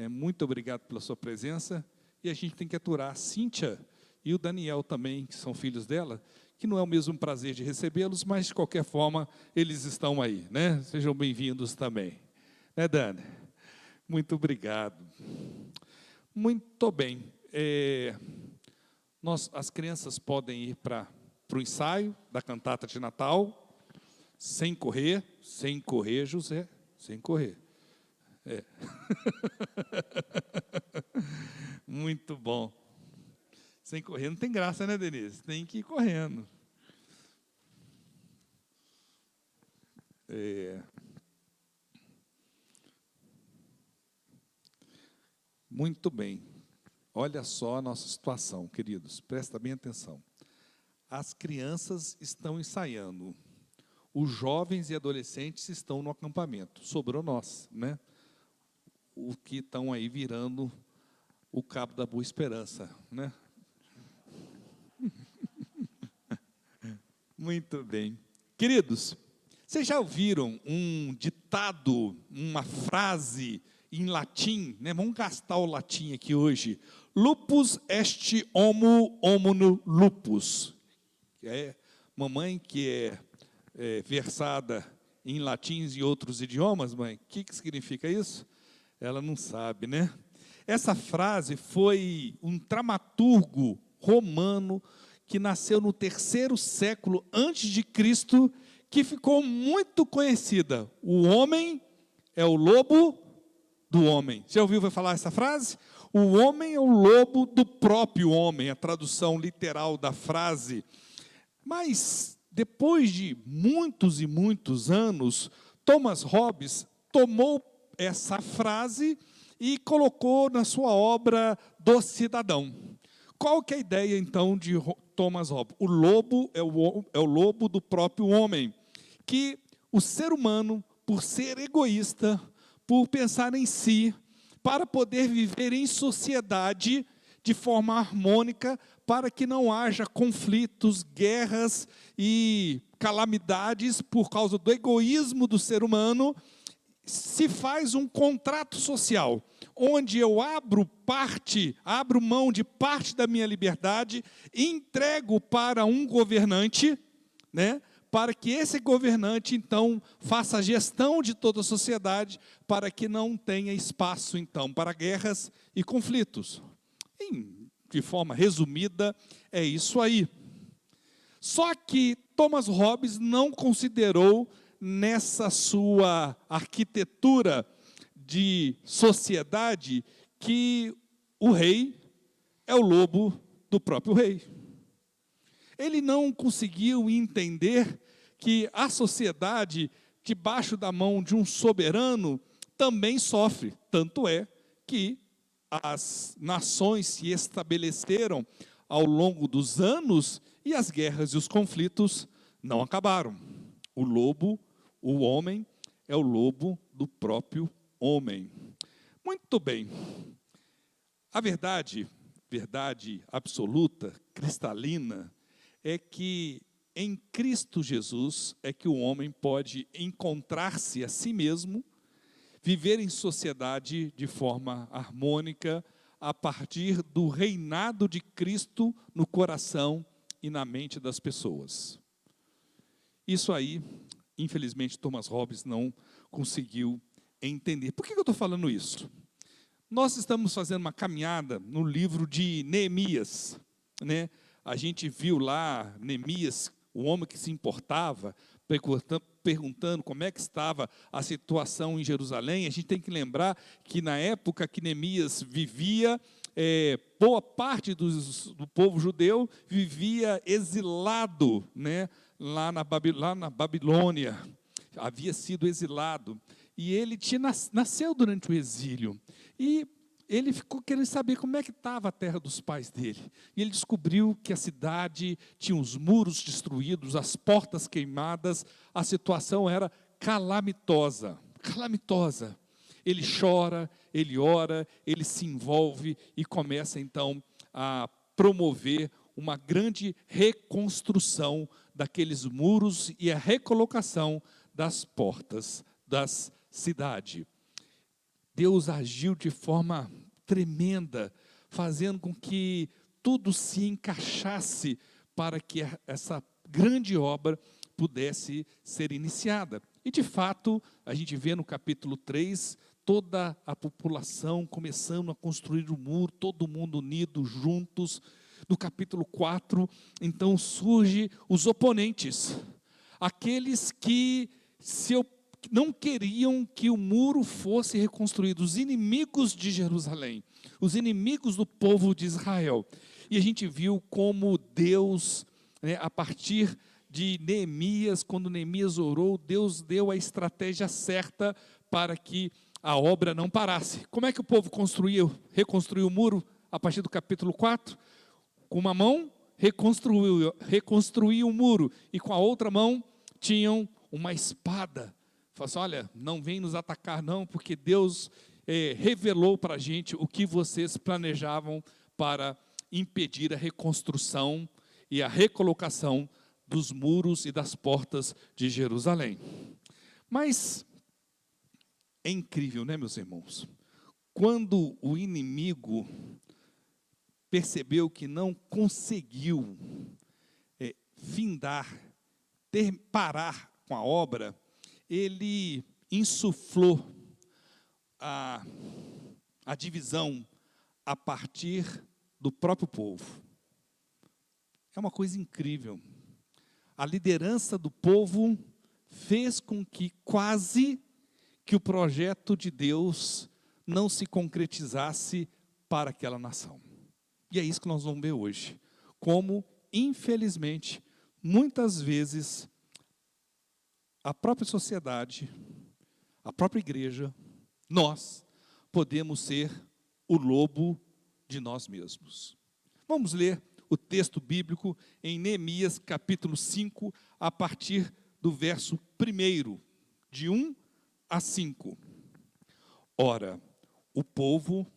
Muito obrigado pela sua presença. E a gente tem que aturar a Cíntia e o Daniel também, que são filhos dela, que não é o mesmo prazer de recebê-los, mas, de qualquer forma, eles estão aí, né? Sejam bem-vindos também. Né, Dani? Muito obrigado. Muito bem. As crianças podem ir para o ensaio da cantata de Natal, sem correr, José, sem correr. Muito bom. Sem correr não tem graça, né, Denise? Tem que ir correndo. Muito bem. Olha só a nossa situação, queridos. Presta bem atenção. As crianças estão ensaiando. Os jovens e adolescentes estão no acampamento. Sobrou nós, né? O que estão aí virando o cabo da Boa Esperança, né? Muito bem. Queridos, vocês já ouviram um ditado, uma frase em latim, né? Vamos gastar o latim aqui hoje. Lupus est homo homo lupus. Mamãe que é versada em latins e outros idiomas, mãe, o que significa isso? Ela não sabe, né? Essa frase foi um dramaturgo romano que nasceu no 3º século antes de Cristo, que ficou muito conhecida. O homem é o lobo do homem. Já ouviu falar essa frase? O homem é o lobo do próprio homem, a tradução literal da frase. Mas, depois de muitos e muitos anos, Thomas Hobbes tomou essa frase e colocou na sua obra do Cidadão. Qual que é a ideia, então, de Thomas Hobbes? O lobo é o lobo do próprio homem, que o ser humano, por ser egoísta, por pensar em si, para poder viver em sociedade de forma harmônica, para que não haja conflitos, guerras e calamidades por causa do egoísmo do ser humano, se faz um contrato social, onde eu abro mão de parte da minha liberdade, entrego para um governante, né, para que esse governante, então, faça a gestão de toda a sociedade, para que não tenha espaço, então, para guerras e conflitos. De forma resumida, é isso aí. Só que Thomas Hobbes não considerou nessa sua arquitetura de sociedade que o rei é o lobo do próprio rei. Ele não conseguiu entender que a sociedade, debaixo da mão de um soberano, também sofre. Tanto é que as nações se estabeleceram ao longo dos anos e as guerras e os conflitos não acabaram. O lobo, o homem, é o lobo do próprio homem. Muito bem. A verdade absoluta, cristalina, é que em Cristo Jesus é que o homem pode encontrar-se a si mesmo, viver em sociedade de forma harmônica, a partir do reinado de Cristo no coração e na mente das pessoas. Isso aí, infelizmente, Thomas Hobbes não conseguiu entender. Por que eu estou falando isso? Nós estamos fazendo uma caminhada no livro de Neemias, né? A gente viu lá Neemias, o homem que se importava, perguntando como é que estava a situação em Jerusalém. A gente tem que lembrar que na época que Neemias vivia, boa parte do povo judeu vivia exilado, né? lá na Babilônia, havia sido exilado. E ele nasceu durante o exílio. E ele ficou querendo saber como é que estava a terra dos pais dele. E ele descobriu que a cidade tinha os muros destruídos, as portas queimadas, a situação era calamitosa, calamitosa. Ele chora, ele ora, ele se envolve e começa então a promover uma grande reconstrução daqueles muros e a recolocação das portas das cidades. Deus agiu de forma tremenda, fazendo com que tudo se encaixasse para que essa grande obra pudesse ser iniciada. E, de fato, a gente vê no capítulo 3, toda a população começando a construir o muro, todo mundo unido, juntos. No capítulo 4, então, surgem os oponentes, aqueles que não queriam que o muro fosse reconstruído, os inimigos de Jerusalém, os inimigos do povo de Israel. E a gente viu como Deus, a partir de Neemias, quando Neemias orou, Deus deu a estratégia certa para que a obra não parasse. Como é que o povo reconstruiu o muro a partir do capítulo 4? Com uma mão, reconstruiu o muro, e com a outra mão, tinham uma espada. Falou assim, olha, não vem nos atacar não, porque Deus revelou para a gente o que vocês planejavam para impedir a reconstrução e a recolocação dos muros e das portas de Jerusalém. Mas é incrível, né, meus irmãos? Quando o inimigo percebeu que não conseguiu parar com a obra, ele insuflou a divisão a partir do próprio povo. É uma coisa incrível. A liderança do povo fez com que quase que o projeto de Deus não se concretizasse para aquela nação. E é isso que nós vamos ver hoje. Como, infelizmente, muitas vezes, a própria sociedade, a própria igreja, nós podemos ser o lobo de nós mesmos. Vamos ler o texto bíblico em Neemias, capítulo 5, a partir do verso 1, de 1 a 5. Ora, o povo,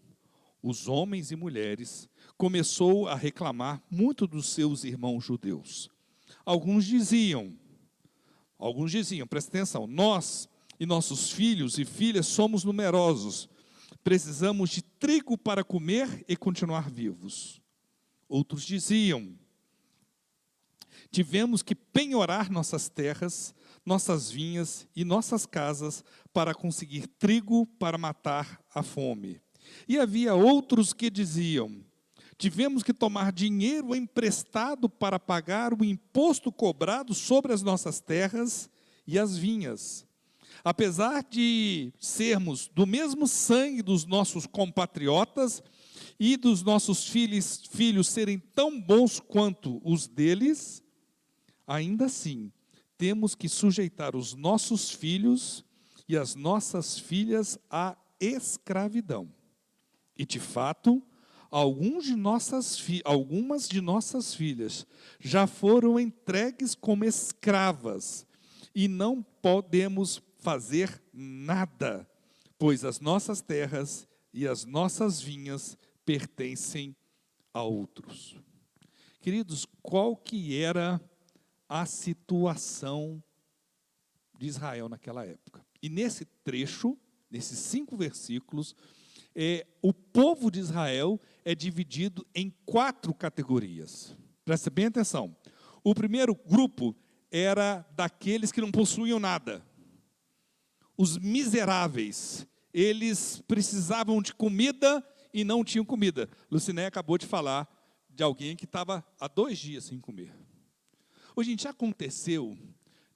os homens e mulheres, começou a reclamar muito dos seus irmãos judeus. Alguns diziam, presta atenção, nós e nossos filhos e filhas somos numerosos, precisamos de trigo para comer e continuar vivos. Outros diziam, tivemos que penhorar nossas terras, nossas vinhas e nossas casas para conseguir trigo para matar a fome. E havia outros que diziam, tivemos que tomar dinheiro emprestado para pagar o imposto cobrado sobre as nossas terras e as vinhas. Apesar de sermos do mesmo sangue dos nossos compatriotas e dos nossos filhos serem tão bons quanto os deles, ainda assim temos que sujeitar os nossos filhos e as nossas filhas à escravidão. E, de fato, algumas de nossas filhas já foram entregues como escravas e não podemos fazer nada, pois as nossas terras e as nossas vinhas pertencem a outros. Queridos, qual que era a situação de Israel naquela época? E nesse trecho, nesses 5 versículos, o povo de Israel é dividido em 4 categorias. Presta bem atenção. O primeiro grupo era daqueles que não possuíam nada. Os miseráveis. Eles precisavam de comida e não tinham comida. Luciné acabou de falar de alguém que estava há 2 dias sem comer. Hoje, gente, já aconteceu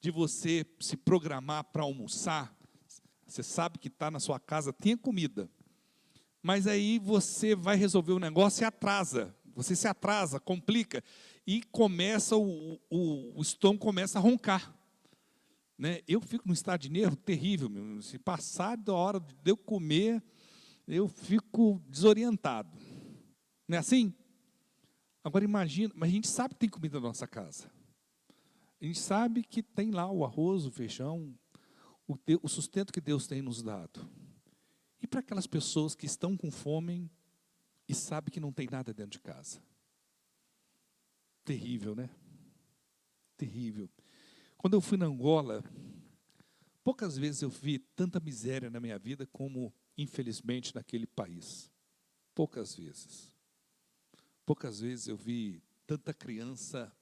de você se programar para almoçar? Você sabe que está na sua casa, tem comida. Mas aí você vai resolver o negócio e atrasa. Você se atrasa, complica. E começa, o estômago começa a roncar. Né? Eu fico num estado de nervo terrível. Meu. Se passar da hora de eu comer, eu fico desorientado. Não é assim? Agora imagina, mas a gente sabe que tem comida na nossa casa. A gente sabe que tem lá o arroz, o feijão, o sustento que Deus tem nos dado. E para aquelas pessoas que estão com fome e sabem que não tem nada dentro de casa? Terrível, né? Terrível. Quando eu fui na Angola, poucas vezes eu vi tanta miséria na minha vida como, infelizmente, naquele país. Poucas vezes. Poucas vezes eu vi tanta criança,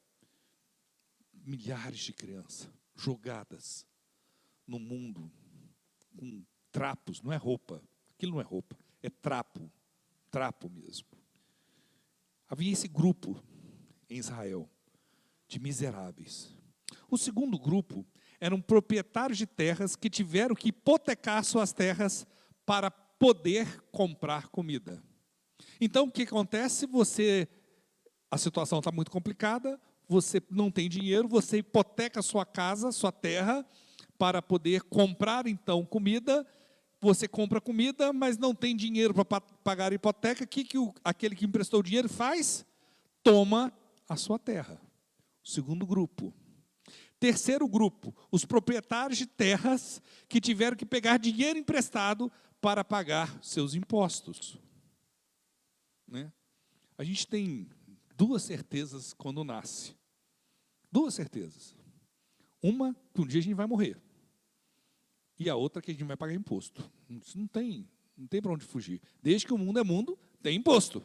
milhares de crianças, jogadas no mundo, com trapos, não é roupa, aquilo não é roupa, é trapo, trapo mesmo. Havia esse grupo em Israel, de miseráveis. O segundo grupo eram proprietários de terras que tiveram que hipotecar suas terras para poder comprar comida. Então, o que acontece? A situação está muito complicada, você não tem dinheiro, você hipoteca sua casa, sua terra, para poder comprar, então, comida. Você compra comida, mas não tem dinheiro para pagar a hipoteca. O que aquele que emprestou o dinheiro faz? Toma a sua terra. Segundo grupo. Terceiro grupo, os proprietários de terras que tiveram que pegar dinheiro emprestado para pagar seus impostos. Né? A gente tem 2 certezas quando nasce. 2 certezas. Uma, que um dia a gente vai morrer. E a outra, que a gente vai pagar imposto. Isso não tem para onde fugir. Desde que o mundo é mundo, tem imposto.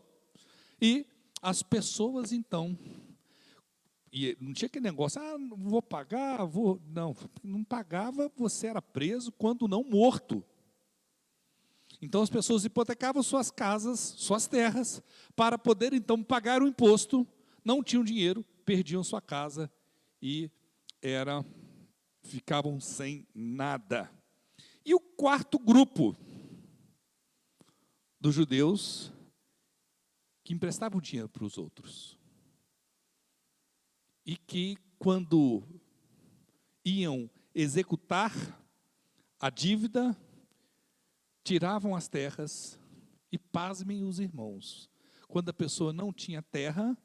E as pessoas, então... E não tinha aquele negócio, não vou pagar, vou... Não pagava, você era preso quando não morto. Então as pessoas hipotecavam suas casas, suas terras, para poder então pagar o imposto, não tinham dinheiro, perdiam sua casa e ficavam sem nada. E o quarto grupo dos judeus que emprestavam dinheiro para os outros. E que, quando iam executar a dívida, tiravam as terras e, pasmem os irmãos, quando a pessoa não tinha terra,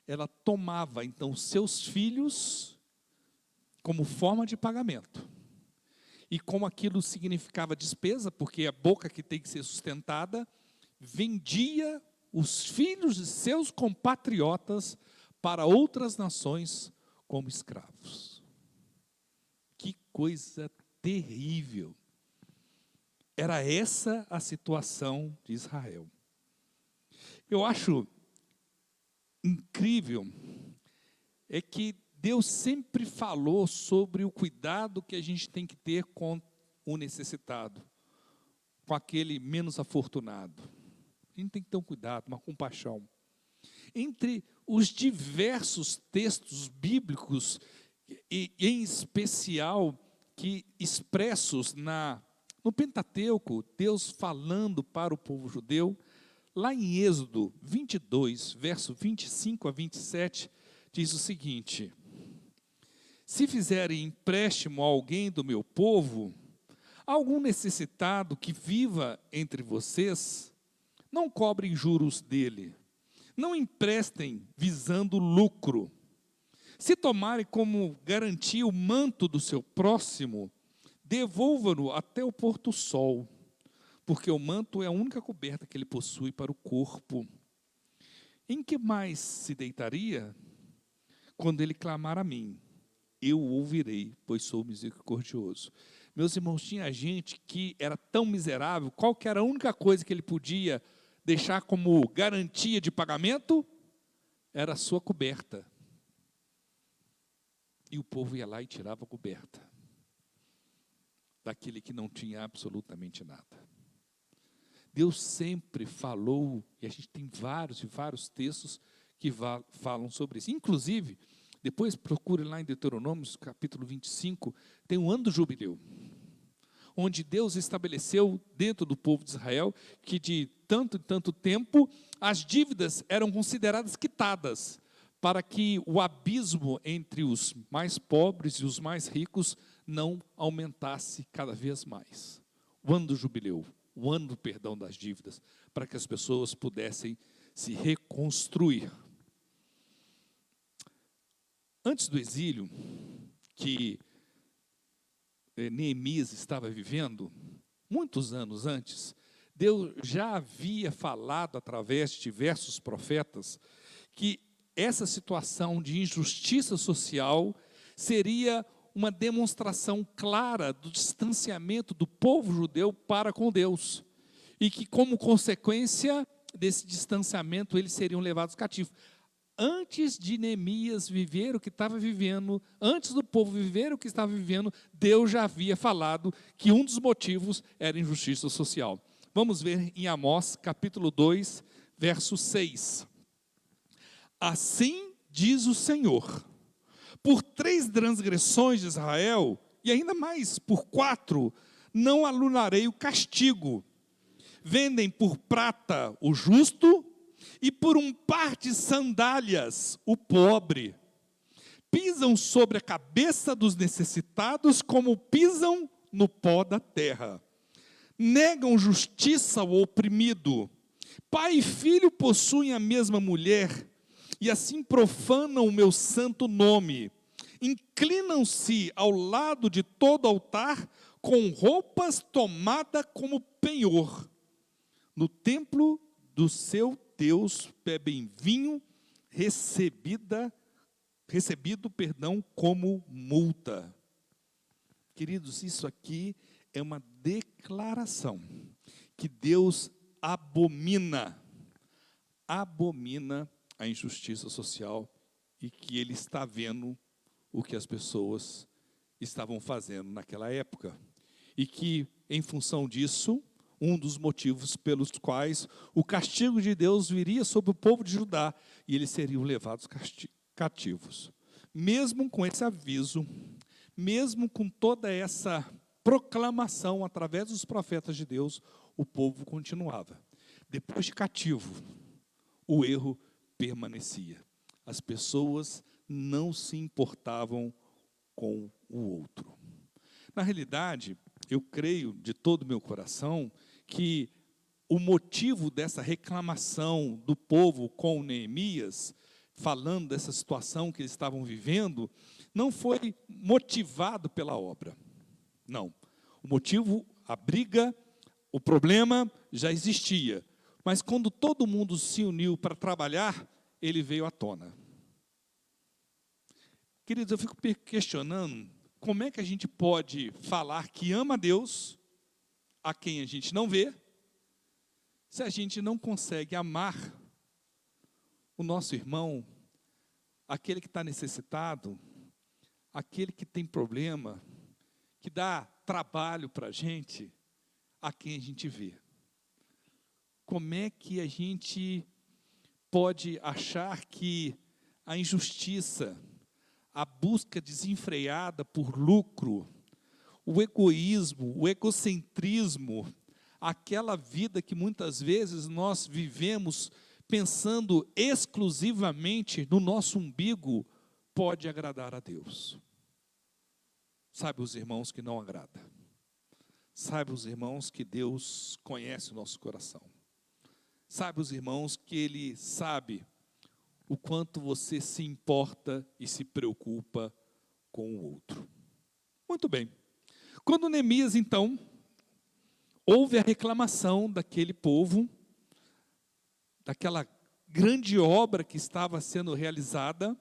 ela tomava, então, seus filhos como forma de pagamento. E como aquilo significava despesa, porque a boca que tem que ser sustentada, vendia os filhos de seus compatriotas para outras nações como escravos. Que coisa terrível. Era essa a situação de Israel. Eu acho incrível é que Deus sempre falou sobre o cuidado que a gente tem que ter com o necessitado, com aquele menos afortunado. A gente tem que ter um cuidado, uma compaixão. Entre os diversos textos bíblicos, e em especial que expressos no Pentateuco, Deus falando para o povo judeu, lá em Êxodo 22, verso 25 a 27, diz o seguinte: Se fizerem empréstimo a alguém do meu povo, algum necessitado que viva entre vocês, não cobrem juros dele, não emprestem visando lucro. Se tomarem como garantia o manto do seu próximo, devolva-no até o pôr-do-sol, porque o manto é a única coberta que ele possui para o corpo. Em que mais se deitaria? Quando ele clamar a mim, eu o ouvirei, pois sou misericordioso. Meus irmãos, tinha gente que era tão miserável, qual que era a única coisa que ele podia deixar como garantia de pagamento? Era a sua coberta. E o povo ia lá e tirava a coberta daquele que não tinha absolutamente nada. Deus sempre falou, e a gente tem vários e vários textos que falam sobre isso. Inclusive, depois procure lá em Deuteronômio, capítulo 25, tem um ano do jubileu, onde Deus estabeleceu dentro do povo de Israel que de tanto em tanto tempo as dívidas eram consideradas quitadas, para que o abismo entre os mais pobres e os mais ricos não aumentasse cada vez mais. O ano do jubileu, o ano do perdão das dívidas, para que as pessoas pudessem se reconstruir. Antes do exílio que Neemias estava vivendo, muitos anos antes, Deus já havia falado através de diversos profetas que essa situação de injustiça social seria uma demonstração clara do distanciamento do povo judeu para com Deus, e que, como consequência desse distanciamento, eles seriam levados cativos. Antes de Neemias viver o que estava vivendo, antes do povo viver o que estava vivendo, Deus já havia falado que um dos motivos era injustiça social. Vamos ver em Amós, capítulo 2, verso 6. Assim diz o Senhor: por 3 transgressões de Israel, e ainda mais por 4, não anunarei o castigo. Vendem por prata o justo, e por um par de sandálias o pobre. Pisam sobre a cabeça dos necessitados como pisam no pó da terra. Negam justiça ao oprimido. Pai e filho possuem a mesma mulher, e assim profanam o meu santo nome. Inclinam-se ao lado de todo altar, com roupas tomadas como penhor. No templo do seu Deus bebem vinho, recebido como multa. Queridos, isso aqui é uma declaração que Deus abomina a injustiça social, e que Ele está vendo o que as pessoas estavam fazendo naquela época. E que, em função disso, um dos motivos pelos quais o castigo de Deus viria sobre o povo de Judá, e eles seriam levados cativos. Mesmo com esse aviso, mesmo com toda essa proclamação através dos profetas de Deus, o povo continuava. Depois de cativo, o erro permanecia. As pessoas não se importavam com o outro. Na realidade, eu creio de todo o meu coração que o motivo dessa reclamação do povo com Neemias, falando dessa situação que eles estavam vivendo, não foi motivado pela obra. Não. O motivo, a briga, o problema já existia. Mas quando todo mundo se uniu para trabalhar, ele veio à tona. Queridos, eu fico questionando como é que a gente pode falar que ama a Deus, a quem a gente não vê, se a gente não consegue amar o nosso irmão, aquele que está necessitado, aquele que tem problema, que dá trabalho para a gente, a quem a gente vê. Como é que a gente pode achar que a injustiça, a busca desenfreada por lucro, o egoísmo, o egocentrismo, aquela vida que muitas vezes nós vivemos pensando exclusivamente no nosso umbigo, pode agradar a Deus? Sabe os irmãos que não agrada. Sabe os irmãos que Deus conhece o nosso coração. Sabe os irmãos que Ele sabe o quanto você se importa e se preocupa com o outro. Muito bem. Quando Neemias, então, ouve a reclamação daquele povo, daquela grande obra que estava sendo realizada,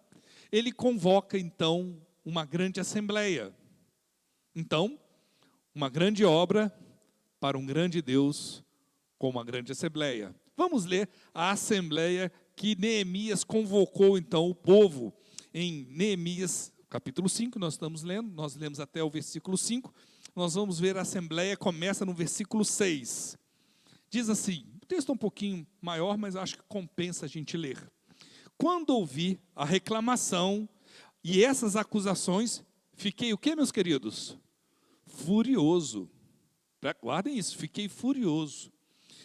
ele convoca, então, uma grande assembleia. Então, uma grande obra para um grande Deus com uma grande assembleia. Vamos ler a assembleia que Neemias convocou, então, o povo. Em Neemias, capítulo 5, nós estamos lendo, nós lemos até o versículo 5, nós vamos ver a assembleia, começa no versículo 6. Diz assim, o texto é um pouquinho maior, mas acho que compensa a gente ler. Quando ouvi a reclamação e essas acusações, fiquei o quê, meus queridos? Furioso. Guardem isso, fiquei furioso.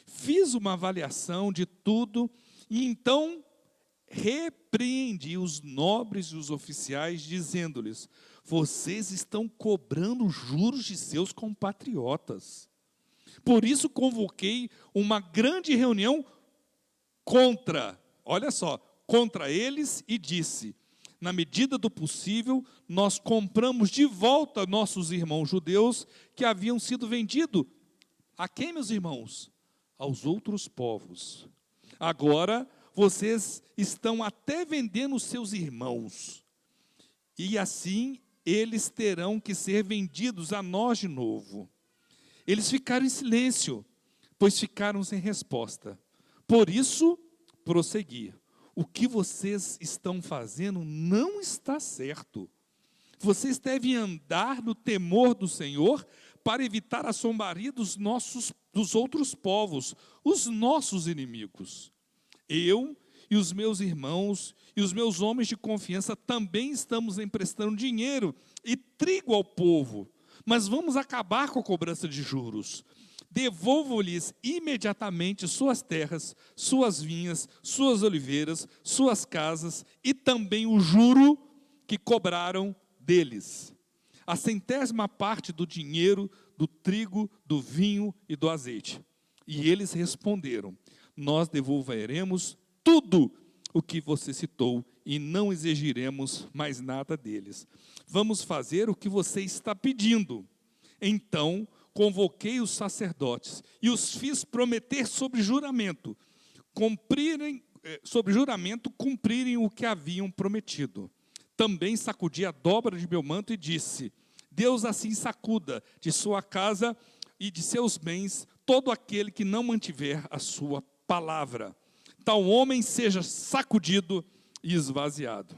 Fiz uma avaliação de tudo e então repreendi os nobres e os oficiais, dizendo-lhes: vocês estão cobrando juros de seus compatriotas. Por isso convoquei uma grande reunião contra eles e disse: na medida do possível, nós compramos de volta nossos irmãos judeus que haviam sido vendidos. A quem, meus irmãos? Aos outros povos. Agora, vocês estão até vendendo os seus irmãos. E assim, eles terão que ser vendidos a nós de novo. Eles ficaram em silêncio, pois ficaram sem resposta. Por isso, prossegui. O que vocês estão fazendo não está certo. Vocês devem andar no temor do Senhor para evitar a zombaria dos outros povos, os nossos inimigos. Eu e os meus irmãos e os meus homens de confiança também estamos emprestando dinheiro e trigo ao povo, mas vamos acabar com a cobrança de juros. Devolvo-lhes imediatamente suas terras, suas vinhas, suas oliveiras, suas casas e também o juro que cobraram deles. A 100ª parte do dinheiro, do trigo, do vinho e do azeite. E eles responderam: nós devolveremos tudo o que você citou e não exigiremos mais nada deles. Vamos fazer o que você está pedindo. Então, convoquei os sacerdotes e os fiz prometer sobre juramento, cumprirem o que haviam prometido. Também sacudi a dobra de meu manto e disse: Deus assim sacuda de sua casa e de seus bens todo aquele que não mantiver a sua palavra. Tal homem seja sacudido e esvaziado.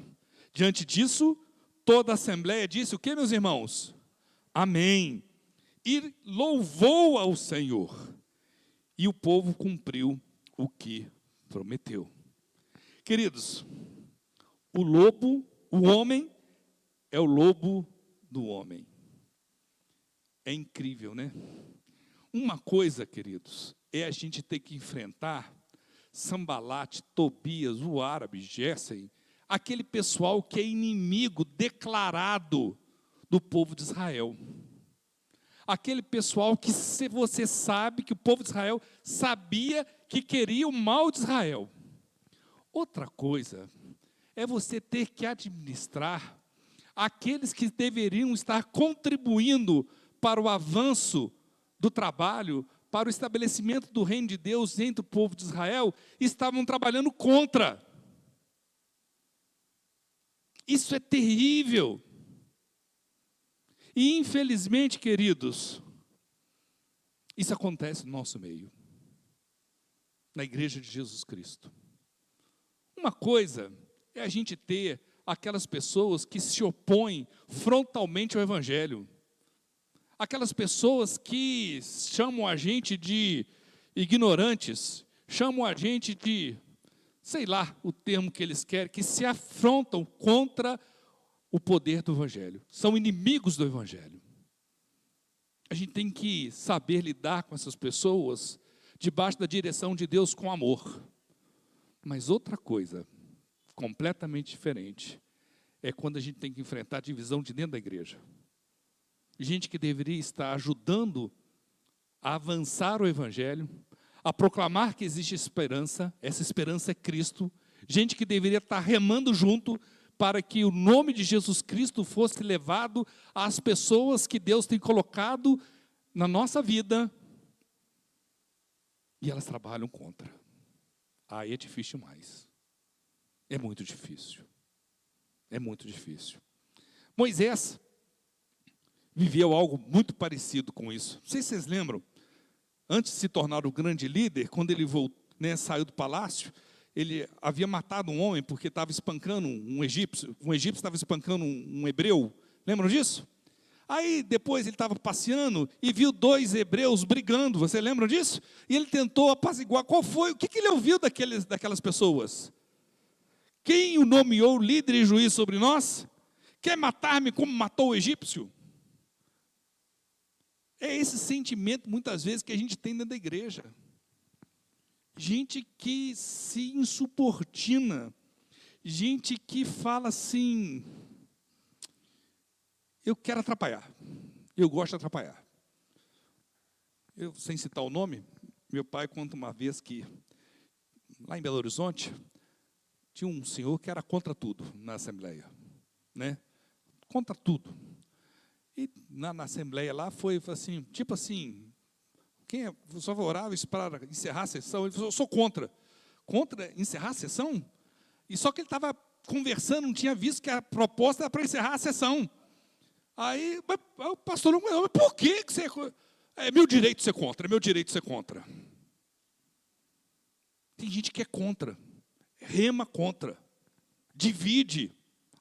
Diante disso, toda a assembleia disse o que, meus irmãos? Amém. E louvou ao Senhor. E o povo cumpriu o que prometeu. Queridos, o homem é o lobo do homem. É incrível, né? Uma coisa, queridos, é a gente ter que enfrentar Sambalate, Tobias, o árabe, Gessem, aquele pessoal que é inimigo declarado do povo de Israel. Aquele pessoal que você sabe que o povo de Israel sabia que queria o mal de Israel. Outra coisa é você ter que administrar aqueles que deveriam estar contribuindo para o avanço do trabalho, para o estabelecimento do reino de Deus entre o povo de Israel, estavam trabalhando contra. Isso é terrível. E infelizmente, queridos, isso acontece no nosso meio, na igreja de Jesus Cristo. Uma coisa é a gente ter aquelas pessoas que se opõem frontalmente ao Evangelho. Aquelas pessoas que chamam a gente de ignorantes, chamam a gente de, sei lá, o termo que eles querem, que se afrontam contra o poder do Evangelho. São inimigos do Evangelho. A gente tem que saber lidar com essas pessoas debaixo da direção de Deus com amor. Mas outra coisa, completamente diferente, é quando a gente tem que enfrentar a divisão de dentro da igreja. gente que deveria estar ajudando a avançar o Evangelho, a proclamar que existe esperança, essa esperança é Cristo, gente que deveria estar remando junto para que o nome de Jesus Cristo fosse levado às pessoas que Deus tem colocado na nossa vida, e elas trabalham contra. Aí é difícil demais. É muito difícil. É muito difícil. Moisés viveu algo muito parecido com isso. Não sei se vocês lembram, antes de se tornar o grande líder, quando ele saiu do palácio, ele havia matado um homem porque estava espancando um egípcio estava espancando um hebreu. Lembram disso? Aí depois ele estava passeando e viu 2 hebreus brigando. Você lembra disso? E ele tentou apaziguar. Qual foi? O que ele ouviu daquelas pessoas? Quem o nomeou líder e juiz sobre nós? Quer matar-me como matou o egípcio? É esse sentimento, muitas vezes, que a gente tem dentro da igreja. Gente que se insubordina. Gente que fala assim: eu quero atrapalhar. Eu gosto de atrapalhar. Eu, sem citar o nome, meu pai conta uma vez que, lá em Belo Horizonte, tinha um senhor que era contra tudo na Assembleia. Né? Contra tudo. E na Assembleia lá foi assim, tipo assim, quem é favorável para encerrar a sessão? Ele falou: eu sou contra. Contra encerrar a sessão? E só que ele estava conversando, não tinha visto que a proposta era para encerrar a sessão. Aí o pastor não falou: mas por que você... É meu direito ser contra, é meu direito ser contra. Tem gente que é contra, rema contra, divide,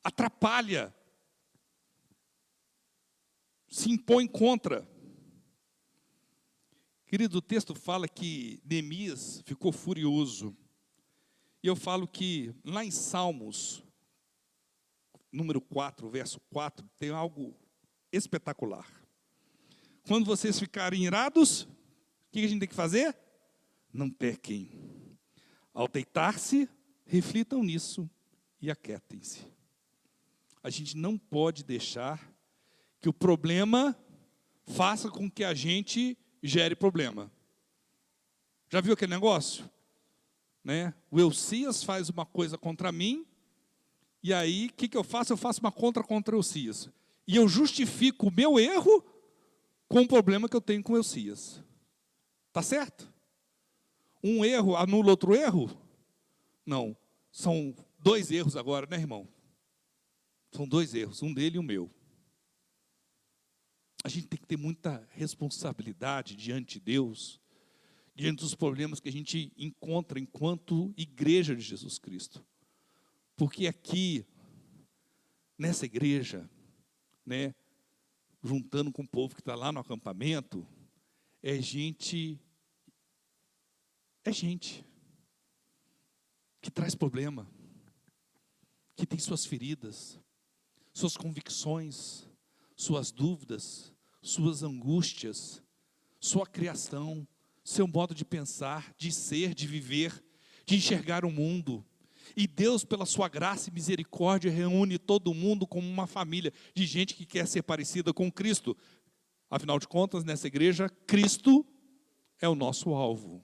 atrapalha, se impõe contra. Querido, o texto fala que Neemias ficou furioso. E eu falo que lá em Salmos, número 4, verso 4, tem algo espetacular. Quando vocês ficarem irados, o que a gente tem que fazer? Não pequem. Ao deitar-se, reflitam nisso e aquietem-se. A gente não pode deixar que o problema faça com que a gente gere problema. Já viu aquele negócio? Né? O Elcias faz uma coisa contra mim, e aí o que eu faço? Eu faço uma contra o Elcias. E eu justifico o meu erro com o problema que eu tenho com o Elcias. Está certo? Um erro anula outro erro? Não. São 2 erros agora, né, irmão? São 2 erros, um dele e o meu. A gente tem que ter muita responsabilidade diante de Deus, diante dos problemas que a gente encontra enquanto igreja de Jesus Cristo. Porque aqui, nessa igreja, né, juntando com o povo que está lá no acampamento, é gente que traz problema, que tem suas feridas, suas convicções, suas dúvidas, suas angústias, sua criação, seu modo de pensar, de ser, de viver, de enxergar o mundo. E Deus, pela sua graça e misericórdia, reúne todo mundo como uma família de gente que quer ser parecida com Cristo. Afinal de contas, nessa igreja, Cristo é o nosso alvo.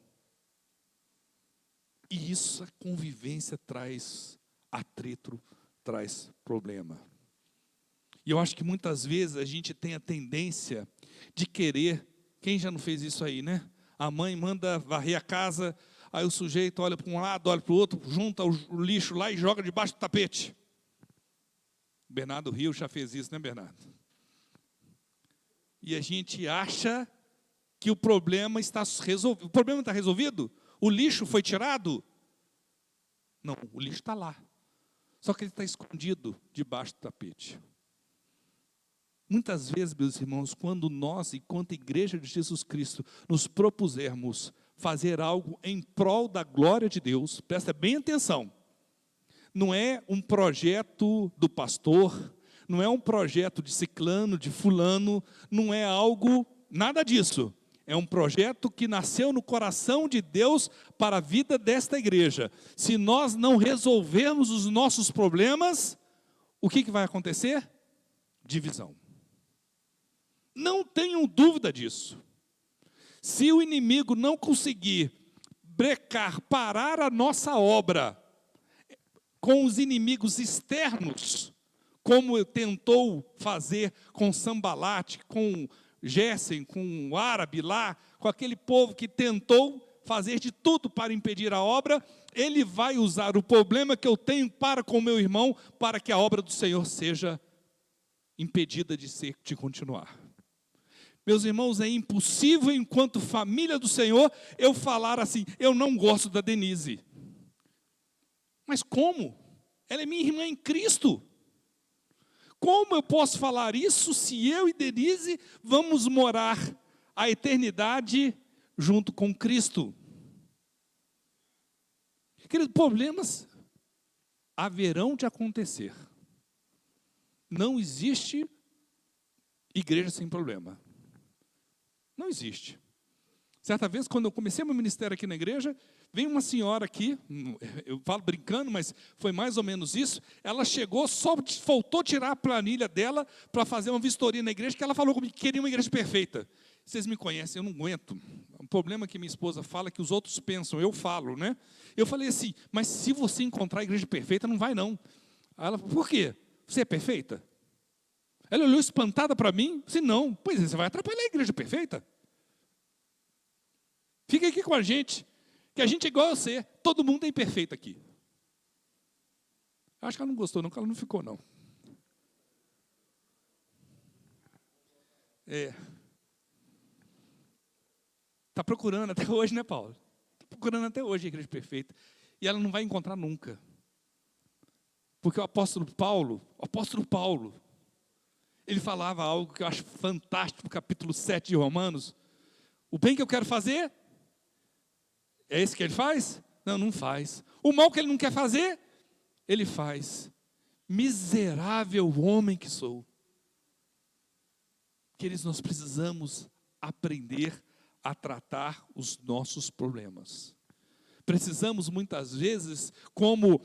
E isso, a convivência traz atrito, traz problema. E eu acho que muitas vezes a gente tem a tendência de querer, quem já não fez isso aí, né? A mãe manda varrer a casa, aí o sujeito olha para um lado, olha para o outro, junta o lixo lá e joga debaixo do tapete. Bernardo Rio já fez isso, né, Bernardo? E a gente acha que o problema está resolvido. O problema está resolvido? O lixo foi tirado? Não, o lixo está lá. Só que ele está escondido debaixo do tapete. Muitas vezes, meus irmãos, quando nós, enquanto igreja de Jesus Cristo, nos propusermos fazer algo em prol da glória de Deus, presta bem atenção, não é um projeto do pastor, não é um projeto de ciclano, de fulano, não é algo, nada disso. É um projeto que nasceu no coração de Deus para a vida desta igreja. Se nós não resolvermos os nossos problemas, o que vai acontecer? Divisão. Não tenham dúvida disso. Se o inimigo não conseguir brecar, parar a nossa obra com os inimigos externos, como tentou fazer com Sambalate, com Gessem, com o árabe lá, com aquele povo que tentou fazer de tudo para impedir a obra, ele vai usar o problema que eu tenho para com o meu irmão, para que a obra do Senhor seja impedida de continuar. Meus irmãos, é impossível, enquanto família do Senhor, eu falar assim, eu não gosto da Denise. Mas como? Ela é minha irmã em Cristo. Como eu posso falar isso se eu e Denise vamos morar a eternidade junto com Cristo? Queridos, problemas haverão de acontecer. Não existe igreja sem problema. Não existe. Certa vez, quando eu comecei meu ministério aqui na igreja, veio uma senhora aqui, eu falo brincando, mas foi mais ou menos isso. Ela chegou, só faltou tirar a planilha dela para fazer uma vistoria na igreja, que ela falou comigo que queria uma igreja perfeita. Vocês me conhecem, eu não aguento. O problema é que minha esposa fala que os outros pensam, eu falo, né? Eu falei assim, mas se você encontrar a igreja perfeita, não vai não. Aí ela falou, por quê? Você é perfeita? Ela olhou espantada para mim, disse, não. Pois é, você vai atrapalhar a igreja perfeita. Fica aqui com a gente, que a gente é igual a você. Todo mundo é imperfeito aqui. Acho que ela não gostou não, que ela não ficou não. Está procurando até hoje, né, Paulo? Está procurando até hoje a igreja perfeita. E ela não vai encontrar nunca. Porque o apóstolo Paulo, ele falava algo que eu acho fantástico no capítulo 7 de Romanos. O bem que eu quero fazer, é esse que ele faz? Não, não faz. O mal que ele não quer fazer, ele faz. Miserável homem que sou. Queridos, nós precisamos aprender a tratar os nossos problemas. Precisamos muitas vezes, como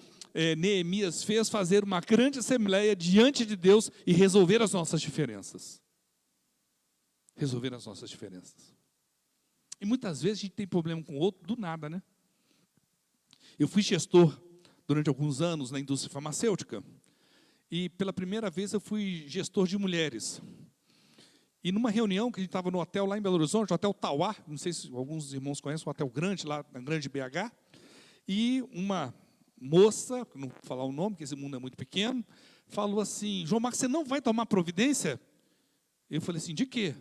Neemias fez, fazer uma grande assembleia diante de Deus e resolver as nossas diferenças. Resolver as nossas diferenças. E muitas vezes a gente tem problema com o outro do nada, né? Eu fui gestor durante alguns anos na indústria farmacêutica e pela primeira vez eu fui gestor de mulheres. E numa reunião que a gente estava no hotel lá em Belo Horizonte, o Hotel Tauá, não sei se alguns irmãos conhecem, um hotel grande lá na Grande BH, e uma moça, não vou falar o nome, porque esse mundo é muito pequeno, falou assim, João Marcos, você não vai tomar providência? Eu falei assim, de quê?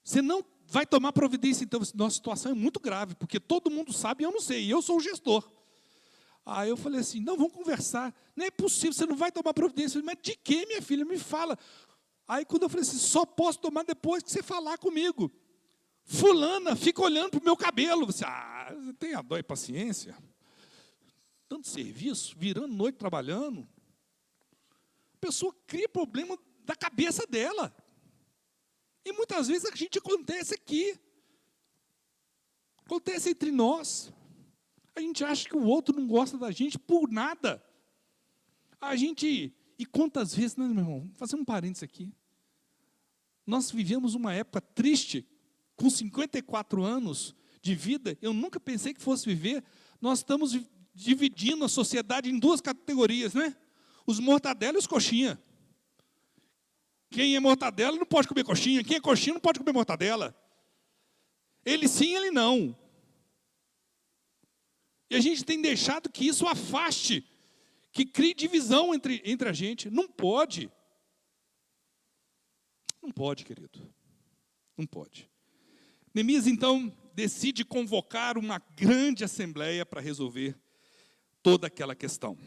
Você não vai tomar providência, então, nossa situação é muito grave, porque todo mundo sabe e eu não sei, e eu sou o gestor. Aí eu falei assim, não, vamos conversar, não é possível, você não vai tomar providência. Mas de quê, minha filha? Me fala. Aí quando eu falei assim, só posso tomar depois que você falar comigo. Fulana fica olhando para o meu cabelo. Você tem a dó e paciência? Tanto serviço, virando noite trabalhando. A pessoa cria problema da cabeça dela. E muitas vezes a gente acontece aqui. Acontece entre nós. A gente acha que o outro não gosta da gente por nada. E quantas vezes, né, meu irmão? Vou fazer um parênteses aqui. Nós vivemos uma época triste, com 54 anos de vida, eu nunca pensei que fosse viver. Nós estamos dividindo a sociedade em duas categorias, né? Os mortadela e os coxinha. Quem é mortadela não pode comer coxinha, quem é coxinha não pode comer mortadela. Ele sim, ele não. E a gente tem deixado que isso afaste, que crie divisão entre a gente. Não pode. Não pode, querido. Não pode. Neemias, então, decide convocar uma grande assembleia para resolver toda aquela questão.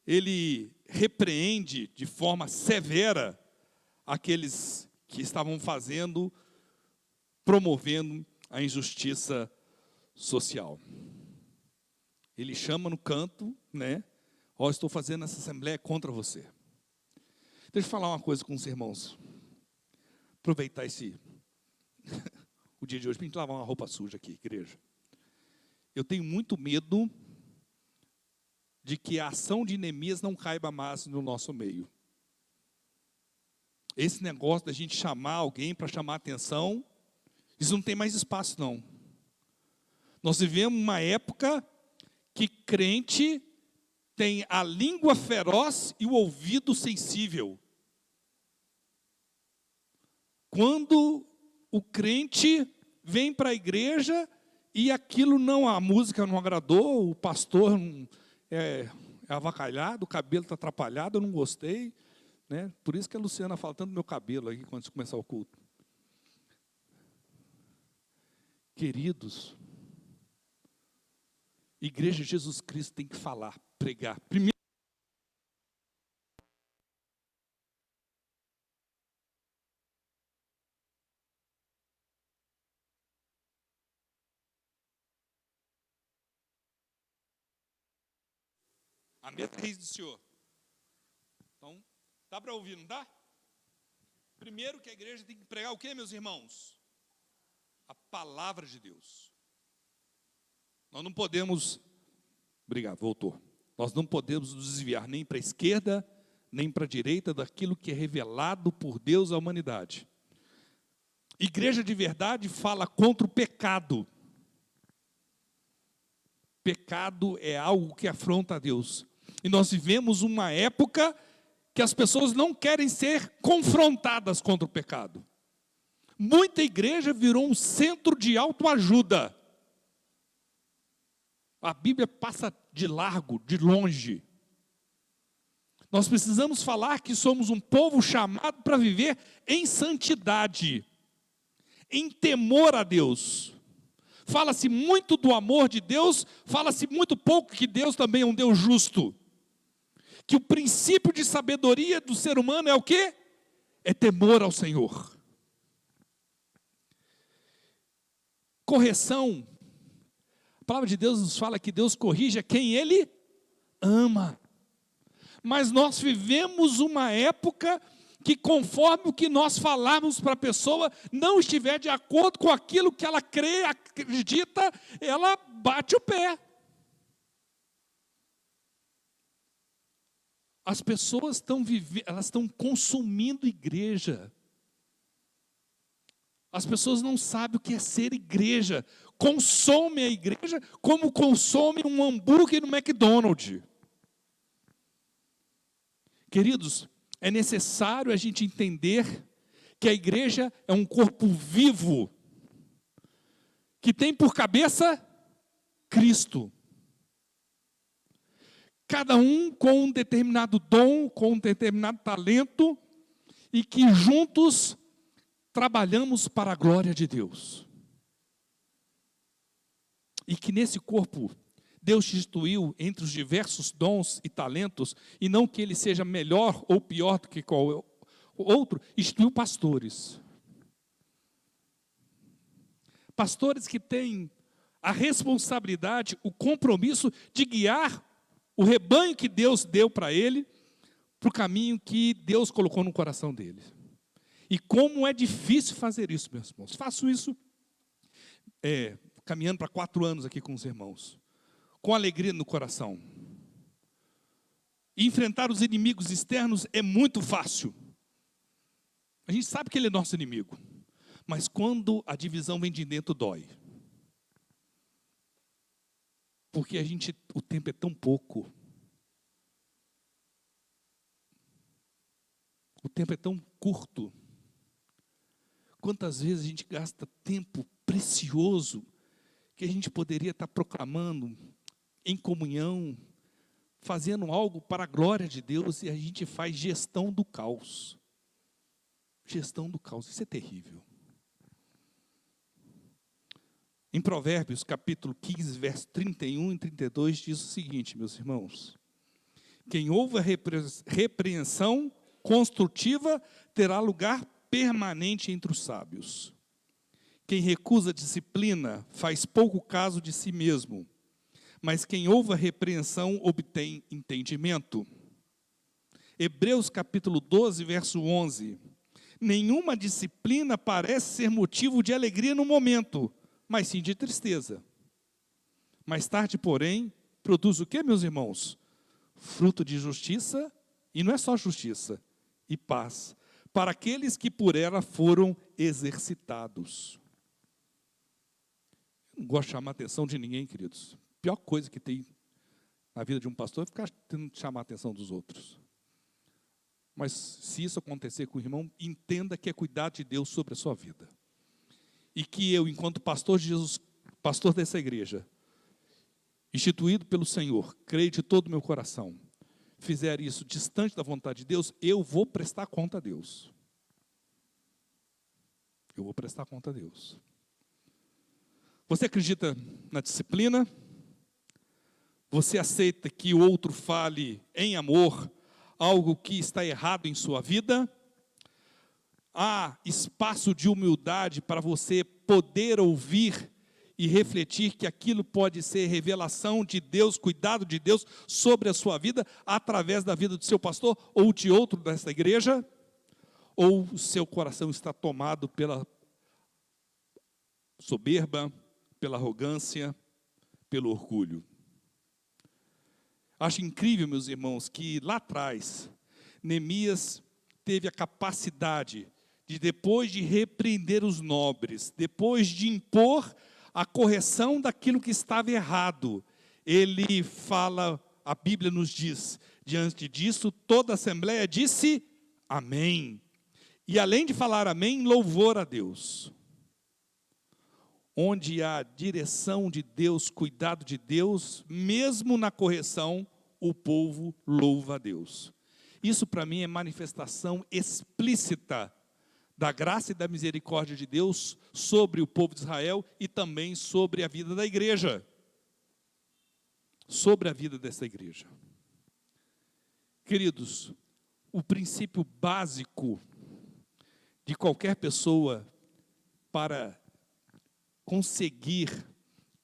Ele repreende de forma severa aqueles que estavam promovendo a injustiça social. Ele chama no canto, né? Estou fazendo essa assembleia contra você. Deixa eu falar uma coisa com os irmãos. Aproveitar o dia de hoje para a gente lavar uma roupa suja aqui, igreja. Eu tenho muito medo de que a ação de Neemias não caiba mais no nosso meio. Esse negócio da gente chamar alguém para chamar atenção, isso não tem mais espaço, não. Nós vivemos uma época que crente tem a língua feroz e o ouvido sensível. Quando o crente vem para a igreja e aquilo não, a música não agradou, o pastor é avacalhado, o cabelo está atrapalhado, eu não gostei, né? Por isso que a Luciana fala tanto do meu cabelo aqui quando começar o culto. Queridos, Igreja de Jesus Cristo tem que falar, pregar. Primeiro, a mesa é do Senhor. Então, dá para ouvir, não dá? Primeiro que a igreja tem que pregar o quê, meus irmãos? A palavra de Deus. Nós não podemos, obrigado, voltou. Nós não podemos nos desviar nem para a esquerda, nem para a direita daquilo que é revelado por Deus à humanidade. Igreja de verdade fala contra o pecado. Pecado é algo que afronta a Deus. E nós vivemos uma época que as pessoas não querem ser confrontadas contra o pecado. Muita igreja virou um centro de autoajuda. A Bíblia passa de largo, de longe. Nós precisamos falar que somos um povo chamado para viver em santidade, em temor a Deus. Fala-se muito do amor de Deus, fala-se muito pouco que Deus também é um Deus justo. Que o princípio de sabedoria do ser humano é o quê? É temor ao Senhor. Correção. A palavra de Deus nos fala que Deus corrige a quem Ele ama. Mas nós vivemos uma época que conforme o que nós falarmos para a pessoa não estiver de acordo com aquilo que ela crê, acredita, ela bate o pé. As pessoas estão vivendo, elas estão consumindo igreja. As pessoas não sabem o que é ser igreja. Consomem a igreja como consomem um hambúrguer no McDonald's. Queridos, é necessário a gente entender que a igreja é um corpo vivo, que tem por cabeça Cristo. Cada um com um determinado dom, com um determinado talento, e que juntos trabalhamos para a glória de Deus. E que nesse corpo, Deus instituiu entre os diversos dons e talentos, e não que ele seja melhor ou pior do que qual outro, instituiu pastores. Pastores que têm a responsabilidade, o compromisso de guiar o rebanho que Deus deu para ele, para o caminho que Deus colocou no coração dele. E como é difícil fazer isso, meus irmãos. Faço isso caminhando para 4 anos aqui com os irmãos, com alegria no coração. E enfrentar os inimigos externos é muito fácil. A gente sabe que ele é nosso inimigo. Mas quando a divisão vem de dentro, dói. Porque o tempo é tão pouco. O tempo é tão curto. Quantas vezes a gente gasta tempo precioso que a gente poderia estar proclamando em comunhão, fazendo algo para a glória de Deus, e a gente faz gestão do caos. Gestão do caos, isso é terrível. Em Provérbios, capítulo 15, verso 31 e 32, diz o seguinte, meus irmãos: quem ouve a repreensão construtiva terá lugar permanente entre os sábios. Quem recusa a disciplina faz pouco caso de si mesmo, mas quem ouve a repreensão obtém entendimento. Hebreus capítulo 12, verso 11. Nenhuma disciplina parece ser motivo de alegria no momento, mas sim de tristeza. Mais tarde, porém, produz o que, meus irmãos? Fruto de justiça, e não é só justiça, e paz, para aqueles que por ela foram exercitados. Eu não gosto de chamar a atenção de ninguém, queridos. A pior coisa que tem na vida de um pastor é ficar tentando chamar a atenção dos outros. Mas se isso acontecer com o irmão, entenda que é cuidado de Deus sobre a sua vida. E que eu, enquanto pastor de Jesus, pastor dessa igreja, instituído pelo Senhor, creio de todo o meu coração, fizer isso distante da vontade de Deus, eu vou prestar conta a Deus. Eu vou prestar conta a Deus. Você acredita na disciplina? Você aceita que o outro fale em amor algo que está errado em sua vida? Há espaço de humildade para você poder ouvir e refletir que aquilo pode ser revelação de Deus, cuidado de Deus sobre a sua vida, através da vida do seu pastor ou de outro dessa igreja? Ou o seu coração está tomado pela soberba, pela arrogância, pelo orgulho? Acho incrível, meus irmãos, que lá atrás, Neemias teve a capacidade de, depois de repreender os nobres, depois de impor a correção daquilo que estava errado, ele fala, a Bíblia nos diz, diante disso, toda a assembleia disse amém. E além de falar amém, louvor a Deus. Onde há direção de Deus, cuidado de Deus, mesmo na correção, o povo louva a Deus. Isso para mim é manifestação explícita da graça e da misericórdia de Deus sobre o povo de Israel e também sobre a vida da igreja. Sobre a vida dessa igreja. Queridos, o princípio básico de qualquer pessoa para conseguir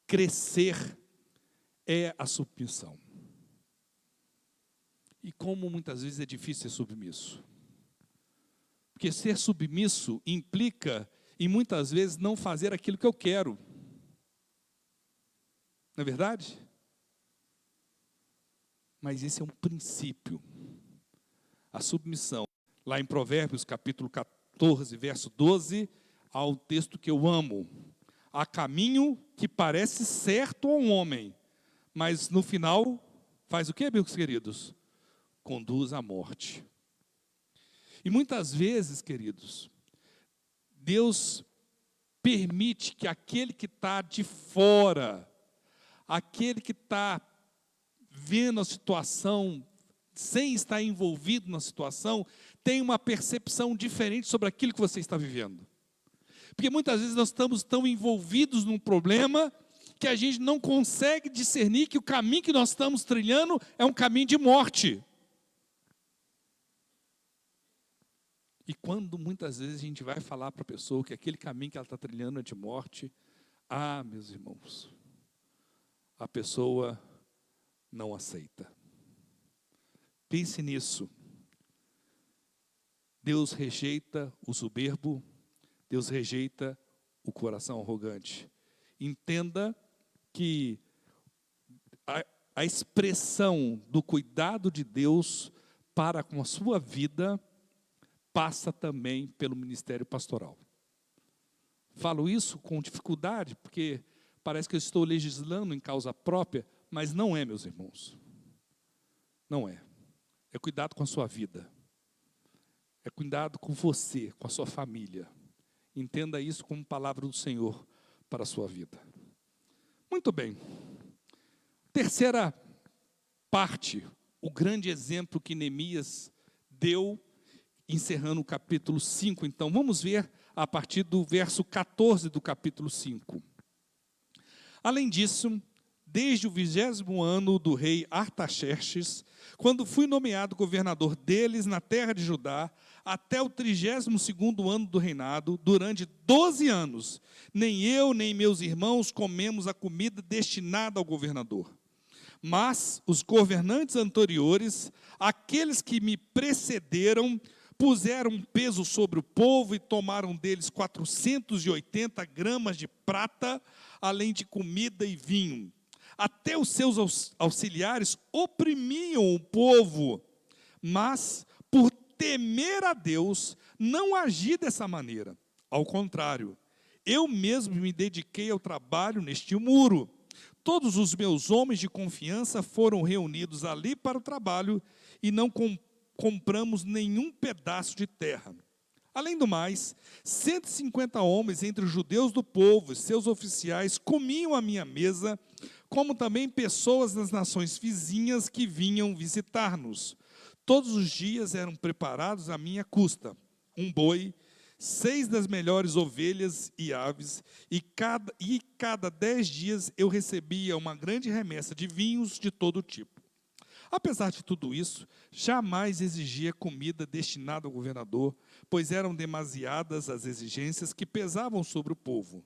crescer é a submissão. E como muitas vezes é difícil ser submisso. Porque ser submisso implica em muitas vezes não fazer aquilo que eu quero. Não é verdade? Mas esse é um princípio. A submissão. Lá em Provérbios capítulo 14, verso 12, há um texto que eu amo. Há caminho que parece certo a um homem, mas no final faz o quê, meus queridos? Conduz à morte. E muitas vezes, queridos, Deus permite que aquele que está de fora, aquele que está vendo a situação, sem estar envolvido na situação, tenha uma percepção diferente sobre aquilo que você está vivendo. Porque muitas vezes nós estamos tão envolvidos num problema que a gente não consegue discernir que o caminho que nós estamos trilhando é um caminho de morte. E quando muitas vezes a gente vai falar para a pessoa que aquele caminho que ela está trilhando é de morte, meus irmãos, a pessoa não aceita. Pense nisso. Deus rejeita o soberbo, Deus rejeita o coração arrogante. Entenda que a expressão do cuidado de Deus para com a sua vida passa também pelo ministério pastoral. Falo isso com dificuldade, porque parece que eu estou legislando em causa própria, mas não é, meus irmãos. Não é. É cuidado com a sua vida. É cuidado com você, com a sua família. Entenda isso como palavra do Senhor para a sua vida. Muito bem. Terceira parte, o grande exemplo que Neemias deu, encerrando o capítulo 5, então, vamos ver a partir do verso 14 do capítulo 5. Além disso, desde o 20º ano do rei Artaxerxes, quando fui nomeado governador deles na terra de Judá, até o 32º ano do reinado, durante 12 anos, nem eu nem meus irmãos comemos a comida destinada ao governador. Mas os governantes anteriores, aqueles que me precederam, puseram um peso sobre o povo e tomaram deles 480 gramas de prata, além de comida e vinho. Até os seus auxiliares oprimiam o povo, mas, por temer a Deus, não agi dessa maneira. Ao contrário, eu mesmo me dediquei ao trabalho neste muro. Todos os meus homens de confiança foram reunidos ali para o trabalho e não compramos nenhum pedaço de terra. Além do mais, 150 homens entre os judeus do povo e seus oficiais comiam à minha mesa, como também pessoas das nações vizinhas que vinham visitar-nos. Todos os dias eram preparados à minha custa um boi, 6 das melhores ovelhas e aves, e cada 10 dias eu recebia uma grande remessa de vinhos de todo tipo. Apesar de tudo isso, jamais exigia comida destinada ao governador, pois eram demasiadas as exigências que pesavam sobre o povo.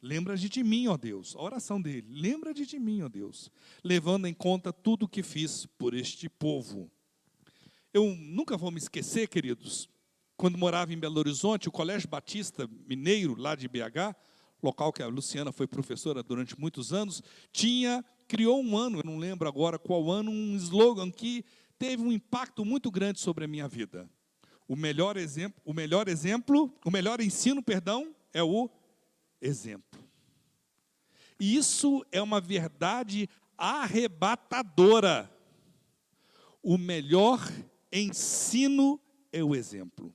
Lembra-te de mim, ó Deus, a oração dele, lembra-te de mim, ó Deus, levando em conta tudo o que fiz por este povo. Eu nunca vou me esquecer, queridos, quando morava em Belo Horizonte, o Colégio Batista Mineiro, lá de BH, local que a Luciana foi professora durante muitos anos, criou um ano, eu não lembro agora qual ano, um slogan que teve um impacto muito grande sobre a minha vida. O melhor ensino, é o exemplo. E isso é uma verdade arrebatadora. O melhor ensino é o exemplo.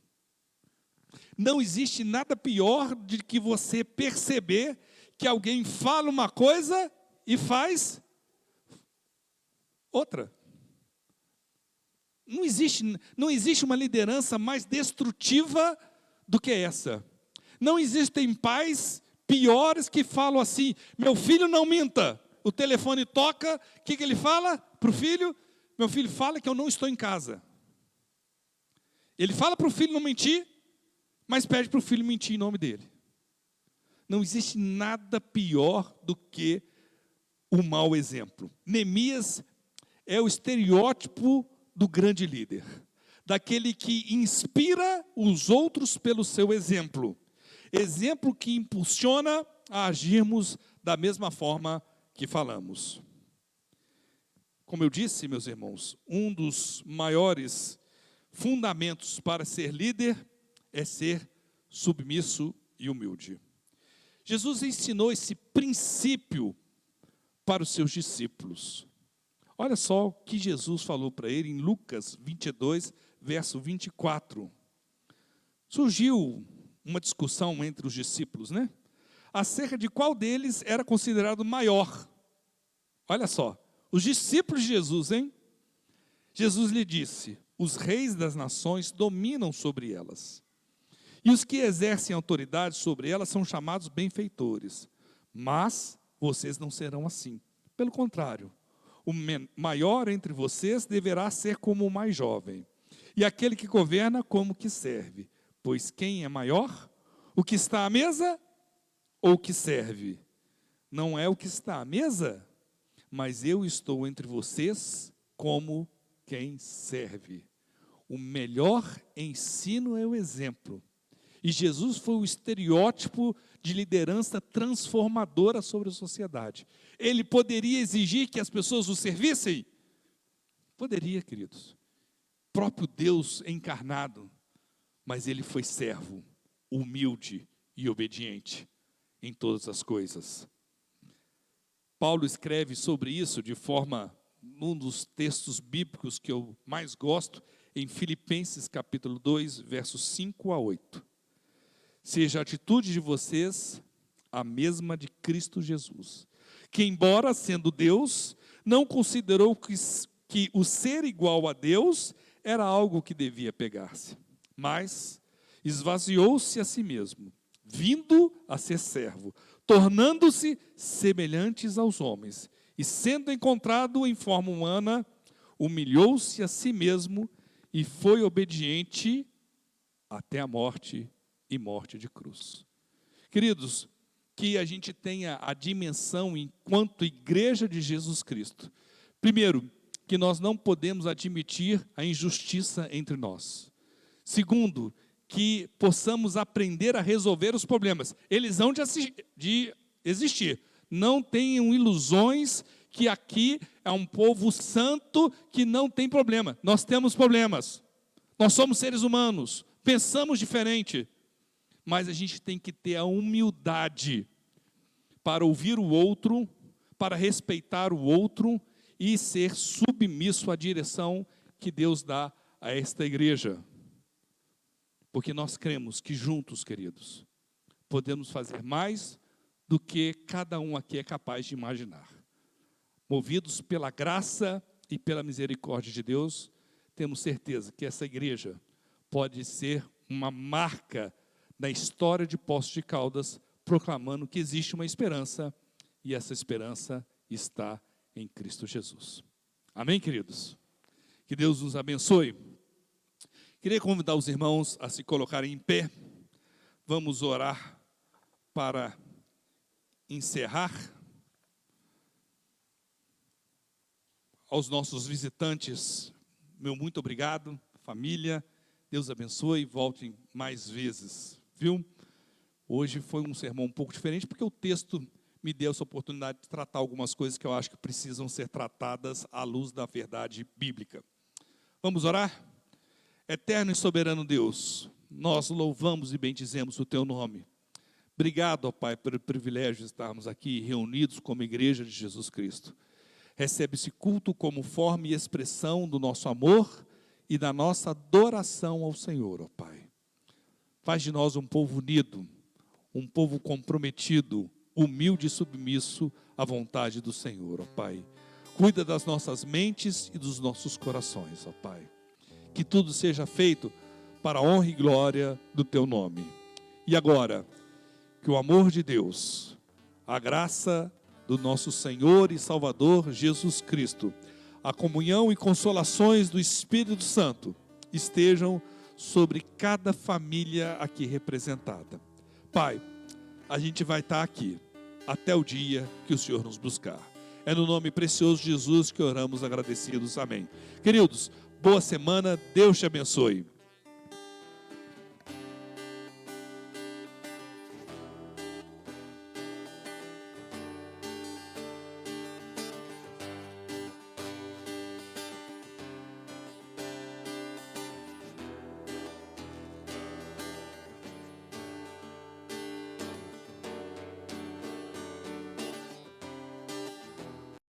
Não existe nada pior do que você perceber que alguém fala uma coisa e faz outra. Não existe uma liderança mais destrutiva do que essa. Não existem pais piores que falam assim: meu filho não minta. O telefone toca, o que ele fala para o filho? Meu filho, fala que eu não estou em casa. Ele fala para o filho não mentir, mas pede para o filho mentir em nome dele. Não existe nada pior do que o mau exemplo. Neemias é o estereótipo do grande líder, daquele que inspira os outros pelo seu exemplo. Exemplo que impulsiona a agirmos da mesma forma que falamos. Como eu disse, meus irmãos, um dos maiores fundamentos para ser líder é ser submisso e humilde. Jesus ensinou esse princípio para os seus discípulos. Olha só o que Jesus falou para ele em Lucas 22, verso 24. Surgiu uma discussão entre os discípulos, né? Acerca de qual deles era considerado maior. Olha só, os discípulos de Jesus, hein? Jesus lhe disse: os reis das nações dominam sobre elas, e os que exercem autoridade sobre elas são chamados benfeitores. Mas vocês não serão assim. Pelo contrário, o maior entre vocês deverá ser como o mais jovem, e aquele que governa como o que serve. Pois quem é maior? O que está à mesa ou o que serve? Não é o que está à mesa, mas eu estou entre vocês como quem serve. O melhor ensino é o exemplo. E Jesus foi o estereótipo de liderança transformadora sobre a sociedade. Ele poderia exigir que as pessoas o servissem? Poderia, queridos. O próprio Deus encarnado. Mas ele foi servo, humilde e obediente em todas as coisas. Paulo escreve sobre isso de forma, num dos textos bíblicos que eu mais gosto, em Filipenses capítulo 2, versos 5 a 8. Seja a atitude de vocês a mesma de Cristo Jesus, que embora sendo Deus, não considerou que o ser igual a Deus era algo que devia pegar-se, mas esvaziou-se a si mesmo, vindo a ser servo, tornando-se semelhantes aos homens, e sendo encontrado em forma humana, humilhou-se a si mesmo e foi obediente até a morte e morte de cruz. Queridos, que a gente tenha a dimensão enquanto igreja de Jesus Cristo. Primeiro, que nós não podemos admitir a injustiça entre nós. Segundo, que possamos aprender a resolver os problemas. Eles vão de existir. Não tenham ilusões que aqui é um povo santo que não tem problema. Nós temos problemas. Nós somos seres humanos. pensamos diferente, mas a gente tem que ter a humildade para ouvir o outro, para respeitar o outro e ser submisso à direção que Deus dá a esta igreja. Porque nós cremos que juntos, queridos, podemos fazer mais do que cada um aqui é capaz de imaginar. Movidos pela graça e pela misericórdia de Deus, temos certeza que essa igreja pode ser uma marca na história de Poços de Caldas, proclamando que existe uma esperança, e essa esperança está em Cristo Jesus. Amém, queridos? Que Deus nos abençoe. Queria convidar os irmãos a se colocarem em pé. Vamos orar para encerrar. Aos nossos visitantes, meu muito obrigado, família. Deus abençoe e voltem mais vezes, viu? Hoje foi um sermão um pouco diferente, porque o texto me deu essa oportunidade de tratar algumas coisas que eu acho que precisam ser tratadas à luz da verdade bíblica. Vamos orar? Eterno e soberano Deus, nós louvamos e bendizemos o Teu nome. Obrigado, ó Pai, pelo privilégio de estarmos aqui reunidos como Igreja de Jesus Cristo. Recebe esse culto como forma e expressão do nosso amor e da nossa adoração ao Senhor, ó Pai. Faz de nós um povo unido, um povo comprometido, humilde e submisso à vontade do Senhor, ó Pai. Cuida das nossas mentes e dos nossos corações, ó Pai. Que tudo seja feito para a honra e glória do Teu nome. E agora, que o amor de Deus, a graça do nosso Senhor e Salvador Jesus Cristo, a comunhão e consolações do Espírito Santo estejam sobre cada família aqui representada. Pai, a gente vai estar aqui até o dia que o Senhor nos buscar. É no nome precioso de Jesus que oramos agradecidos. Amém. Queridos, boa semana, Deus te abençoe.